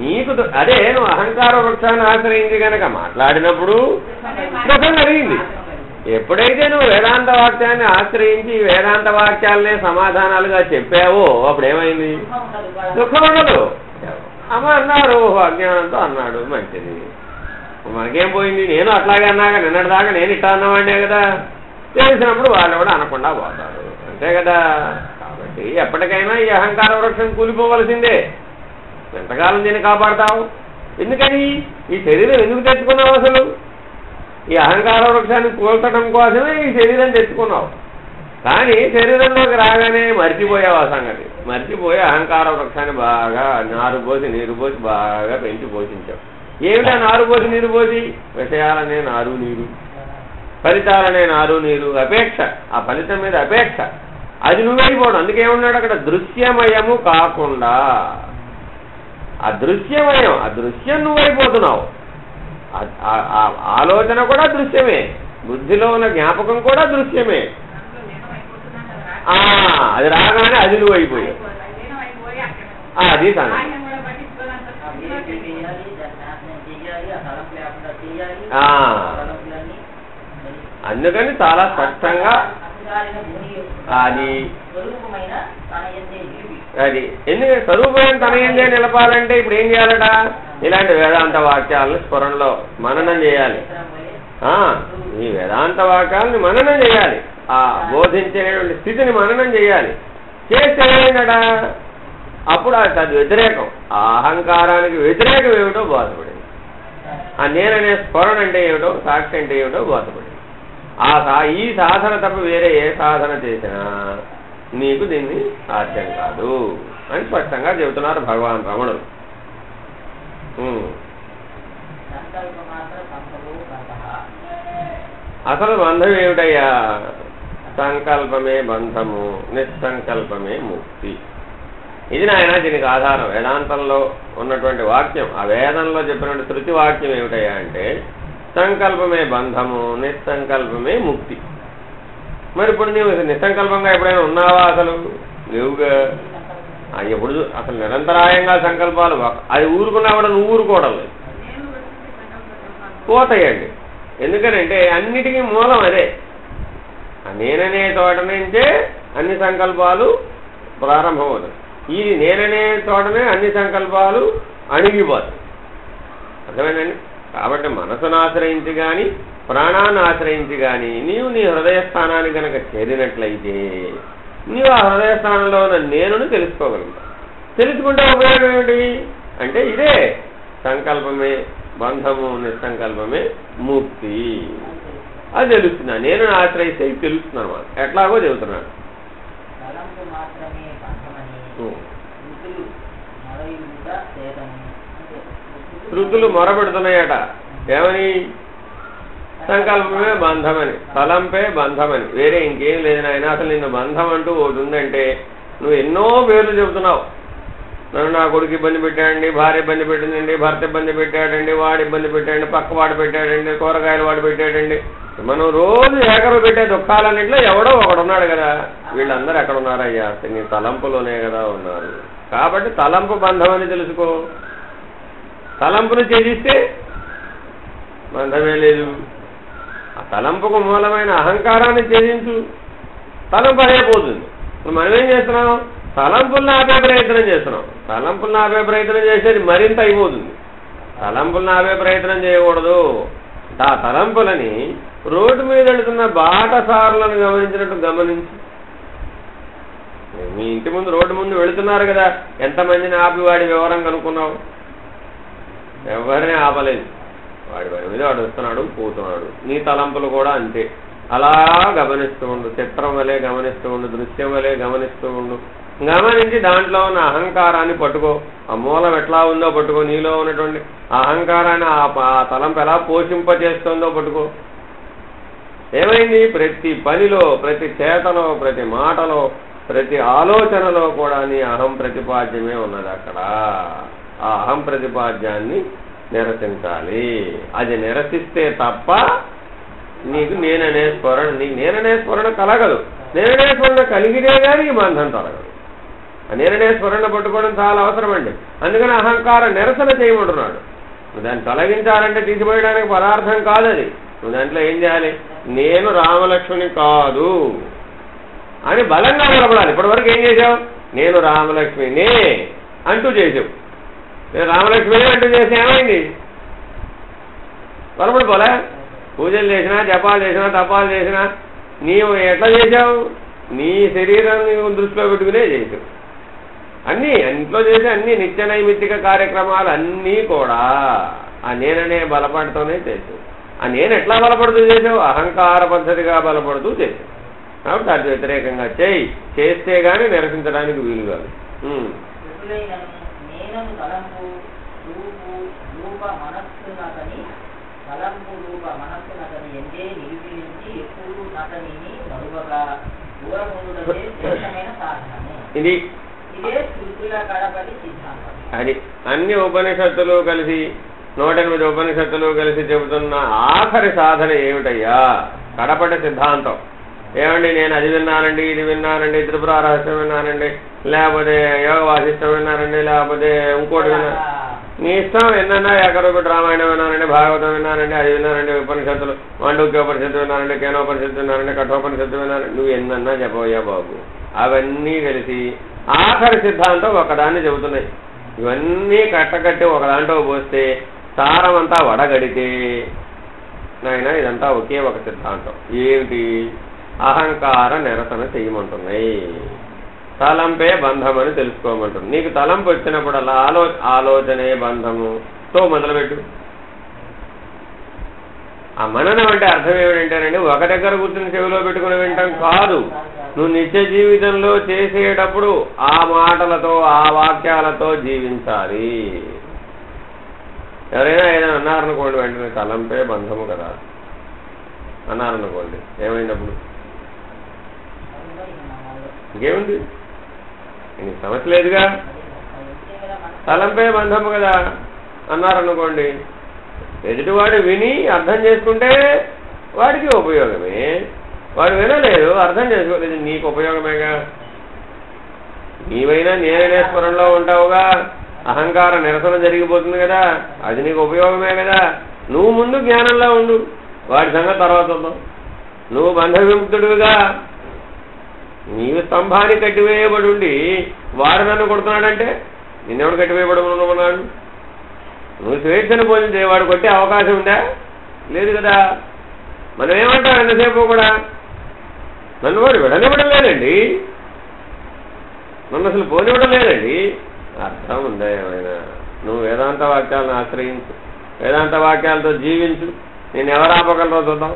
నీకు అదే నువ్వు అహంకార వృక్షాన్ని ఆశ్రయించి కనుక మాట్లాడినప్పుడు దుఃఖం కలిగింది. ఎప్పుడైతే నువ్వు వేదాంత వాక్యాన్ని ఆశ్రయించి వేదాంత వాక్యాలనే సమాధానాలుగా చెప్పావో అప్పుడేమైంది? దుఃఖం ఉండదు. అమ్మ అన్నారు, అజ్ఞానంతో అన్నాడు, మంచిది, మనకేం పోయింది? నేను అట్లాగే అన్నాక నిన్నటిదాకా నేను ఇట్టా అన్నవాడినే కదా. తెలిసినప్పుడు వాళ్ళు కూడా అనకుండా పోతారు, అంతే కదా. కాబట్టి ఎప్పటికైనా ఈ అహంకార వృక్షం కూలిపోవలసిందే. ఎంతకాలం దీన్ని కాపాడతావు? ఎందుకని? ఈ శరీరం ఎందుకు తెచ్చుకున్నావు అసలు? ఈ అహంకార వృక్షాన్ని కూల్చడం కోసమే ఈ శరీరం తెచ్చుకున్నావు. కానీ శరీరంలోకి రాగానే మర్చిపోయావు ఆ సంగతి. మర్చిపోయి అహంకార వృక్షాన్ని బాగా నారు పోసి నీరు పోసి బాగా పెంచి పోషించావు. ఏమిటా నారు పోసి నీరు పోసి? విషయాలనే నారు నీరు, ఫలితాలనే నారు నీరు, అపేక్ష, ఆ ఫలితం మీద అపేక్ష, అది నువ్వైపోవడం. అందుకేమన్నాడు అక్కడ? దృశ్యమయము కాకుండా. ఆ దృశ్యమయం, ఆ దృశ్యం నువ్వైపోతున్నావు. ఆలోచన కూడా దృశ్యమే, బుద్ధిలో ఉన్న జ్ఞాపకం కూడా దృశ్యమే. అది రాగానే అది నువ్వు అయిపోయావు. అది సంగతి. అందుకని చాలా స్పష్టంగా అది ఎందుకంటే స్వరూపమైన తన ఎందే నిలపాలంటే ఇప్పుడు ఏం చేయాలట? ఇలాంటి వేదాంత వాక్యాలను స్ఫురణలో మననం చేయాలి. ఈ వేదాంత వాక్యాలని మననం చేయాలి. ఆ బోధించేటువంటి స్థితిని మననం చేయాలి. చేస్తే ఏమైందట? అప్పుడు అది వ్యతిరేకం, ఆ అహంకారానికి వ్యతిరేకం ఏమిటో బోధపడింది. ఆ నేననే స్ఫురణ అంటే ఏమిటో, సాక్షి అంటే ఏమిటో బోధపడింది. ఈ సాధన తప్ప వేరే ఏ సాధన చేసినా నీకు దీన్ని సాధ్యం కాదు అని స్పష్టంగా చెబుతున్నారు భగవాన్ రమణుడు. అసలు బంధం ఏమిటయ్యా? సంకల్పమే బంధము, నిస్సంకల్పమే ముక్తి. ఇది నాయన దీనికి ఆధారం. వేదాంతంలో ఉన్నటువంటి వాక్యం, ఆ వేదంలో చెప్పినటువంటి శృతి వాక్యం ఏమిటయ్యా అంటే సంకల్పమే బంధము, నిస్సంకల్పమే ముక్తి. మరి ఇప్పుడు నీవు నిస్సంకల్పంగా ఎప్పుడైనా ఉన్నావా? అసలు లేవుగా. ఎప్పుడు అసలు నిరంతరాయంగా సంకల్పాలు అది ఊరుకున్నా కూడా నువ్వు ఊరుకోవడం లేదు, పోతాయండి. ఎందుకనంటే అన్నిటికీ మూలం అదే. నేననే చోట నుంచే అన్ని సంకల్పాలు ప్రారంభమవుతాయి. ఈ నేననే చోటనే అన్ని సంకల్పాలు అణిగిపోతాయి. అర్థమైందండి? కాబట్టి మనసును ఆశ్రయించి కానీ ప్రాణాన్ని ఆశ్రయించి కానీ నీవు నీ హృదయస్థానాన్ని కనుక చేరినట్లయితే నీవు ఆ హృదయస్థానంలో ఉన్న నేనుని తెలుసుకోగలుగుతావు. తెలుసుకుంటే ఉపయోగం ఏమిటి అంటే ఇదే సంకల్పమే బంధము, నిస్సంకల్పమే ముక్తి. అది తెలుస్తున్నా. నేను ఆశ్రయిస్తే ఇది తెలుస్తుంది అన్నమాట. ఎట్లాగో చెబుతున్నాను. శృతులు మొరపెడుతున్నాయట ఏమని? సంకల్పమే బంధమని, తలంపే బంధమని, వేరే ఇంకేం లేదు నాయన. అసలు నిన్ను బంధం అంటూ ఒకటి ఉందంటే నువ్వు ఎన్నో పేర్లు చెబుతున్నావు. నన్ను నా కొడుకు ఇబ్బంది పెట్టాడండి, భార్య ఇబ్బంది పెట్టిందండి, భర్త ఇబ్బంది పెట్టాడండి, వాడు ఇబ్బంది పెట్టాడండి, పక్క వాడు పెట్టాడండి, కూరగాయలు వాడు పెట్టాడండి. మనం రోజు ఏకరు పెట్టే దుఃఖాలన్నింటిలో ఎవడో ఒకడున్నాడు కదా. వీళ్ళందరూ ఎక్కడ ఉన్నారయ్యా? నీ తలంపులోనే కదా ఉన్నారు. కాబట్టి తలంపు బంధం అని తెలుసుకో. తలంపును ఛేదిస్తే బంధమే లేదు. ఆ తలంపుకు మూలమైన అహంకారాన్ని ఛేదించు, తలంపు అయిపోతుంది. మనం ఏం చేస్తున్నాం? తలంపుల్ని ఆపే ప్రయత్నం చేస్తున్నాం. తలంపుల్ని ఆపే ప్రయత్నం చేసేది మరింత అయిపోతుంది. తలంపుల్ని ఆపే ప్రయత్నం చేయకూడదు. ఆ తలంపులని రోడ్డు మీద వెళుతున్న బాటసారులను గమనించినట్టు గమనించి, మీ ఇంటి ముందు రోడ్డు ముందు వెళుతున్నారు కదా, ఎంతమందిని ఆపి వాడి వివరం కనుక్కున్నావు? ఎవరిని ఆపలేదు. వాడి వాడి మీద వాడు వస్తున్నాడు, పోతున్నాడు. నీ తలంపులు కూడా అంతే. అలా గమనిస్తూ ఉండు, చిత్రం వలె గమనిస్తూ ఉండు, దృశ్యం వలె గమనిస్తూ ఉండు. గమనించి దాంట్లో ఉన్న అహంకారాన్ని పట్టుకో. ఆ మూలం ఎట్లా ఉందో పట్టుకో. నీలో ఉన్నటువంటి అహంకారాన్ని ఆ తలంపు ఎలా పోషింపజేస్తుందో పట్టుకో. ఏమైంది? ప్రతి పనిలో, ప్రతి చేతలో, ప్రతి మాటలో, ప్రతి ఆలోచనలో కూడా నీ అహం ప్రతిపాద్యమే ఉన్నది. అక్కడ ఆ అహం ప్రతిపాద్యాన్ని నిరసించాలి. అది నిరసిస్తే తప్ప నీకు నేననే స్ఫురణ కలగదు. నేననే స్ఫురణ కలిగితే కానీ ఈ బంధం తొలగదు. నేననే స్ఫురణ పట్టుకోవడం చాలా అవసరం అండి. అందుకని అహంకారం నిరసన చేయమంటున్నాడు. నువ్వు దాన్ని తొలగించాలంటే తీసిపోయడానికి పదార్థం కాదు అది. నువ్వు దాంట్లో ఏం చేయాలి? నేను రామలక్ష్మిని కాదు అని బలంగా నిలబడాలి. ఇప్పటివరకు ఏం చేసావు? నేను రామలక్ష్మినే అంటూ చేసావు. నేను రామలక్ష్మినే అంటూ చేసి ఏమైంది? పొరపడిపోలే. పూజలు చేసినా, జపాలు చేసినా, తపాలు చేసినా నీవు ఎట్లా చేసావు? నీ శరీరాన్ని దృష్టిలో పెట్టుకునే చేసావు. అన్నీ ఇంట్లో చేసే అన్ని నిత్య నైమిత్తిక కార్యక్రమాలు అన్నీ కూడా ఆ నేననే బలపడుతూనే చేసావు. ఆ నేను ఎట్లా బలపడుతూ చేసావు? అహంకార పద్ధతిగా బలపడుతూ చేసావు. కాబట్టి అది వ్యతిరేకంగా చేస్తే గానీ నిరసించడానికి వీలు కాదు. ఇది అది అన్ని ఉపనిషత్తులు కలిసి 108 ఉపనిషత్తులు కలిసి చెబుతున్న ఆఖరి సాధన ఏమిటయ్యా? కడపటి సిద్ధాంతం. ఏమండి నేను అది విన్నానండి, ఇది విన్నానండి, త్రిపుర రహస్యం విన్నానండి, లేకపోతే యోగ వాసిష్టం విన్నానండి, లేకపోతే ఇంకోటి విన్నా. నీ ఇష్టం ఎన్నన్నా ఏకరూపటి రామాయణం విన్నానండి, భాగవతం విన్నానండి, అది విన్నానండి, ఉపనిషత్తులు మాండూక్యోపనిషత్తు విన్నానండి, కేనోపనిషత్తు విన్నానండి, కఠోపనిషత్తు విన్నానండి. నువ్వు ఎన్నన్నా చెప్పవయ్యా బాబు. అవన్నీ కలిసి ఆఖరి సిద్ధాంతం ఒకదాన్ని చెబుతున్నాయి. ఇవన్నీ కట్టకట్టి ఒక దాంట్లో పోస్తే సారం అంతా వడగడితే నాయన ఇదంతా ఒకే ఒక సిద్ధాంతం. ఏమిటి? అహంకార నిరసన చేయమంటున్నాయి. తలంపే బంధమని తెలుసుకోమంటుంది. నీకు తలంపు వచ్చినప్పుడల్లా ఆలోచనే బంధముతో మొదలుపెట్టు. ఆ మననం అంటే అర్థం ఏమిటంటేనండి, ఒక దగ్గర కూర్చుని చెవిలో పెట్టుకుని వింటాం కాదు. నువ్వు నిత్య జీవితంలో చేసేటప్పుడు ఆ మాటలతో, ఆ వాక్యాలతో జీవించాలి. ఎవరైనా ఏదైనా అన్నారనుకోండి, వెంటనే తలంపే బంధము కదా అన్నారనుకోండి, ఏమైనప్పుడు ఇంకేముంది? నీకు సమస్య లేదుగా. తలంపే బంధము కదా అన్నారనుకోండి, ఎదుటివాడు విని అర్థం చేసుకుంటే వాడికి ఉపయోగమే. వాడు వినలేదు, అర్థం చేసుకోలేదు, నీకు ఉపయోగమేగా. నీవైనా నేననే స్మరణలో ఉంటావుగా, అహంకార నిరసన జరిగిపోతుంది కదా, అది నీకు ఉపయోగమే కదా. నువ్వు ముందు జ్ఞానంలో ఉండు, వాడి సంగతి తర్వాత వద్దాం. నువ్వు బంధ విముక్తుడివిగా, నీవు స్తంభాన్ని కట్టివేయబడి ఉండి వాడు నన్ను కొడుతున్నాడంటే నిన్నెవడు కట్టివేయబడున్నాడు? నువ్వు స్వేచ్ఛను పోలించే వాడు కొట్టే అవకాశం ఉందా? లేదు కదా. మనం ఏమంటాం ఎంతసేపు కూడా, నన్ను వాడు విడనివ్వడం లేదండి, నన్ను అసలు పోనివ్వడం లేదండి. అర్థం ఉందా ఏమైనా? నువ్వు వేదాంత వాక్యాలను ఆశ్రయించు, వేదాంత వాక్యాలతో జీవించు, నేను ఎవరు ఆపగలరో చూద్దాం.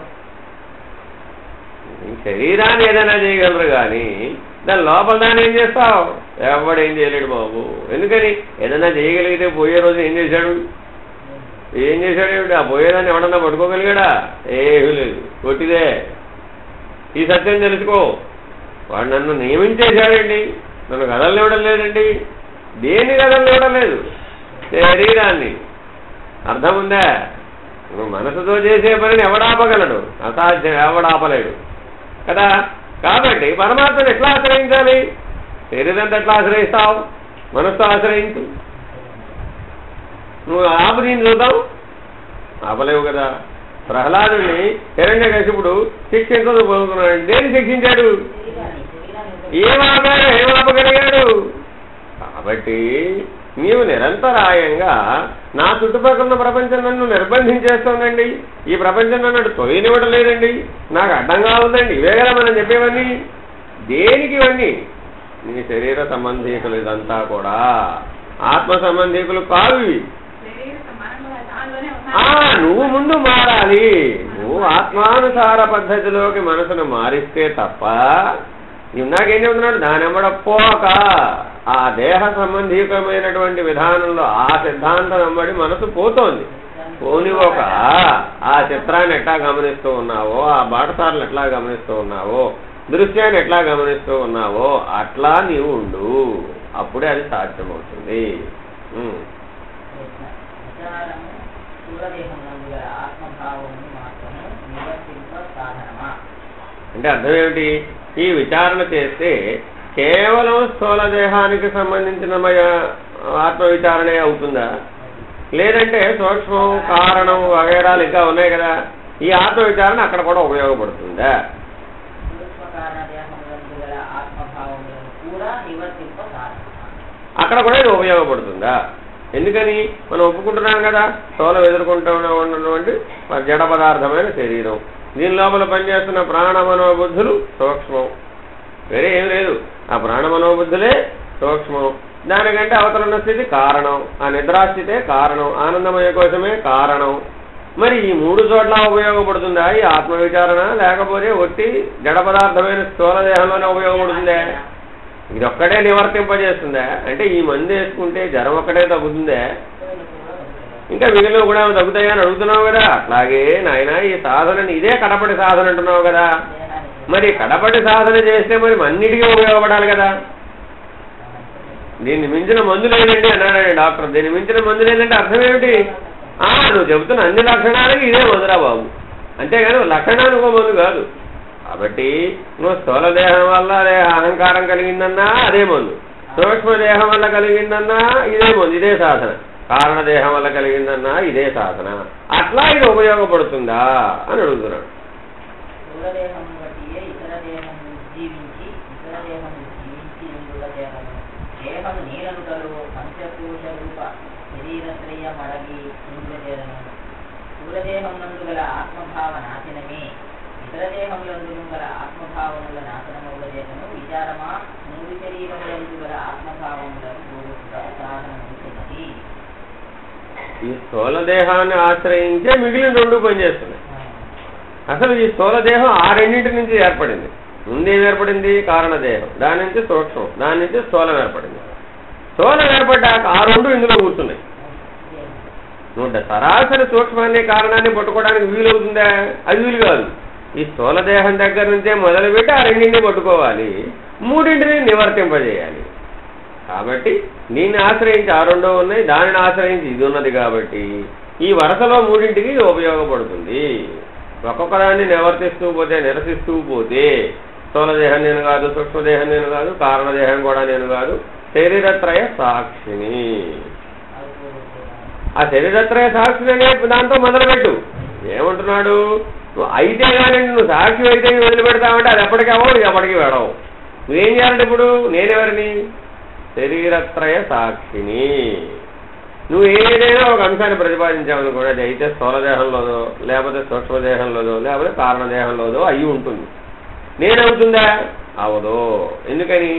శరీరాన్ని ఏదైనా చేయగలరు కానీ దాని లోపల దాన్ని ఏం చేస్తావు? ఎవడేం చేయలేడు బాబు. ఎందుకని? ఏదైనా చేయగలిగితే పోయే రోజు ఏం చేశాడు? ఏమిటి? ఆ పోయేదాన్ని ఎవడన్నా పట్టుకోగలిగాడా? ఏమీ లేదు, కొట్టిదే. ఈ సత్యం తెలుసుకో. వాడు నన్ను నియమించేశాడండి, నన్ను కదలనివ్వడం లేదండి. దేన్ని కదలనివ్వడం లేదు? శరీరాన్ని. అర్థం ఉందా? నువ్వు మనసుతో చేసే పనిని ఎవడాపగలడు? అసాధ్యం, ఎవడాపలేడు కదా. కాబట్టి పరమాత్మను ఎట్లా ఆశ్రయించాలి? శరీరంతో ఎట్లా ఆశ్రయిస్తావు? మనసుతో ఆశ్రయించు. నువ్వు ఆపు దీన్ని చూద్దాం, ఆపలేవు కదా. ప్రహ్లాదుని హిరణ్యకశిపుడు శిక్షించదు పోతున్నాడు. దేన్ని శిక్షించాడు? ఏమాపగలిగాడు? కాబట్టి నీవు నిరంతరాయంగా నా చుట్టుపక్కల ప్రపంచం నన్ను నిర్బంధించేస్తోందండి, ఈ ప్రపంచం నన్ను తొలగినివ్వడం లేదండి, నాకు అడ్డంగా ఉందండి, ఇవే కదా మనం చెప్పేవన్నీ. దేనికి ఇవన్నీ? నీ శరీర సంబంధీకులు, ఇదంతా కూడా ఆత్మ సంబంధీకులు కావు ఇవి. నువ్వు ముందు మారాలి. నువ్వు ఆత్మానుసార పద్ధతిలోకి మనసును మారిస్తే తప్ప, ఇందాకేం చెబుతున్నాడు? దానెంబడ పోక ఆ దేహ సంబంధీకమైనటువంటి విధానంలో ఆ సిద్ధాంతం వెంబడి మనసు పోతోంది. పోనివ్వక ఆ చిత్రాన్ని ఎట్లా గమనిస్తూ ఉన్నావో, ఆ బాటసార్లు ఎట్లా గమనిస్తూ ఉన్నావో, దృశ్యాన్ని ఎట్లా గమనిస్తూ ఉన్నావో అట్లా నీవు ఉండు. అప్పుడే అది సాధ్యమవుతుంది. అంటే అర్థం ఏమిటి? ఈ విచారణ చేస్తే కేవలం స్థూల దేహానికి సంబంధించిన ఆత్మ విచారణే అవుతుందా? లేదంటే సూక్ష్మం, కారణం వగైరాలు ఇంకా ఉన్నాయి కదా, ఈ ఆత్మ విచారణ అక్కడ కూడా ఉపయోగపడుతుందా? అక్కడ కూడా ఇది ఉపయోగపడుతుందా? ఎందుకని? మనం ఒప్పుకుంటున్నాం కదా, స్థూలం ఎదుర్కొంటూ ఉన్నటువంటి జడ పదార్థమైన శరీరం, దీని లోపల పనిచేస్తున్న ప్రాణమనోబుద్ధులు సూక్ష్మం, వేరే ఏం లేదు. ఆ ప్రాణమనోబుద్ధులే సూక్ష్మం, దానికంటే అవతలున్న స్థితి కారణం, ఆ నిద్రాస్థితే కారణం, ఆనందమయ కోసమే కారణం. మరి ఈ మూడు చోట్ల ఉపయోగపడుతుందా ఈ ఆత్మ విచారణ? లేకపోతే ఒట్టి జడ పదార్థమైన స్థూల దేహంలోనే ఉపయోగపడుతుందా? ఇదొక్కడే నివర్తింపజేస్తుందా? అంటే ఈ మందు వేసుకుంటే జ్వరం ఒక్కటే తగ్గుతుందా? ఇంకా మిగిలిన కూడా తగ్గుతాయని అడుగుతున్నావు కదా. అట్లాగే నాయన ఈ సాధనని ఇదే కడపటి సాధన అంటున్నావు కదా, మరి కడపటి సాధన చేస్తే మరి అన్నిటికీ ఉపయోగపడాలి కదా. దీన్ని మించిన మందు లేదండి అన్నాడు డాక్టర్. దీన్ని మించిన మందు లేదంటే అర్థం ఏమిటి? నువ్వు చెబుతున్న అన్ని లక్షణాలకి ఇదే మందురా బాబు, అంతేగాని లక్షణానికి మందు కాదు. కాబట్టి నువ్వు స్థూల దేహం వల్ల అహంకారం కలిగిందన్నా అదే మందు, సూక్ష్మదేహం వల్ల కలిగిందన్నా ఇదే మందు, ఇదే సాధన, కారణదేహం వల్ల కలిగిందన్నా ఇదే సాధన. అట్లా ఇది ఉపయోగపడుతుందా అని అడుగుతున్నాడు. స్థూలదేహమునందు గల ఆత్మభావ నాశనమే ఇతరదేహములందు గల ఆత్మభావముల నాశనముల చేతను విచారమా మూడు శరీరములందు గల ఆత్మభావములను బోధుట సాధనమవుతున్నది. ఈ స్థూల దేహాన్ని ఆశ్రయించే మిగిలిన రెండు పనిచేస్తున్నాయి. అసలు ఈ స్థూల దేహం ఆ రెండింటి నుంచి ఏర్పడింది. ముందేం ఏర్పడింది? కారణదేహం, దాని నుంచి సూక్ష్మం, దాని నుంచి స్థూలం ఏర్పడింది. స్థూలం ఏర్పడ్డాక ఆ రెండు ఇందులో కూర్చున్నాయి. నువ్వు సరాసరి సూక్ష్మాన్ని కారణాన్ని పట్టుకోవడానికి వీలవుతుందా? అది వీలు కాదు. ఈ స్థూల దేహం దగ్గర నుంచే మొదలుపెట్టి ఆ రెండింటిని పట్టుకోవాలి, మూడింటిని నివర్తింపజేయాలి. కాబట్టి దీన్ని ఆశ్రయించి ఆ రెండో ఉన్నాయి, దానిని ఆశ్రయించి ఇది ఉన్నది. కాబట్టి ఈ వరుసలో మూడింటికి ఉపయోగపడుతుంది. ఒక్కొక్కదాన్ని నివర్తిస్తూ పోతే, నిరసిస్తూ పోతే స్థూలదేహం నేను కాదు, సూక్ష్మదేహం నేను కాదు, కారణదేహం కూడా నేను కాదు, శరీరత్రయ సాక్షిని. ఆ శరీరత్రయ సాక్షిని అనే దాంతో మొదలుపెట్టు. ఏమంటున్నాడు, నువ్వు అయితే కానీ నువ్వు సాక్షి అయితే వదిలిపెడతావంటే అది ఎప్పటికీ అవ్వవు, ఎప్పటికీ వెళ్ళవు. నువ్వేం చేయాలంటే ఇప్పుడు నేనెవరిని? శరీరత్రయ సాక్షిని. నువ్వు ఏదైనా ఒక అంశాన్ని ప్రతిపాదించావని కూడా అది అయితే స్థూలదేహంలోనో లేకపోతే సూక్ష్మదేహంలోనో లేకపోతే కారణదేహంలోనో అయి ఉంటుంది. నేనవుతుందా? అవదు. ఎందుకని?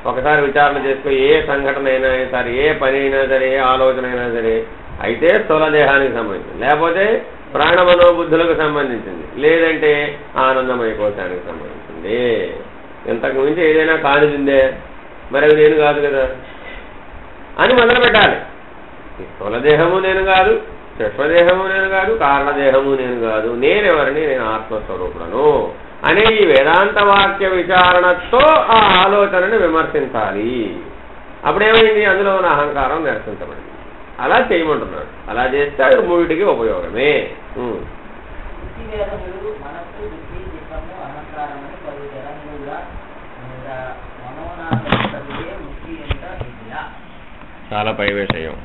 ఒకసారి విచారణ చేసుకో. ఏ సంఘటన అయినా సరే, ఏ పని అయినా సరే, ఏ ఆలోచన అయినా సరే అయితే స్థూలదేహానికి సంబంధించింది, లేకపోతే ప్రాణమనోబుద్ధులకు సంబంధించింది, లేదంటే ఆనందమయ కోశానికి సంబంధించింది. ఇంతకు మించి ఏదైనా కానిదిందే, మరి అవి నేను కాదు కదా అని మొదలు పెట్టాలి. స్థూలదేహము నేను కాదు, సూక్ష్మదేహము నేను కాదు, కారణదేహము నేను కాదు, నేనెవరిని? నేను ఆత్మస్వరూపుడను అనే ఈ వేదాంత వాక్య విచారణతో ఆ ఆలోచనని విమర్శించాలి. అప్పుడేమైంది? అందులో ఉన్న అహంకారం నిరసించబడింది. అలా చేయమంటున్నాడు. అలా చేస్తే అది మూడిటికి ఉపయోగమే. చాలా పై విషయం.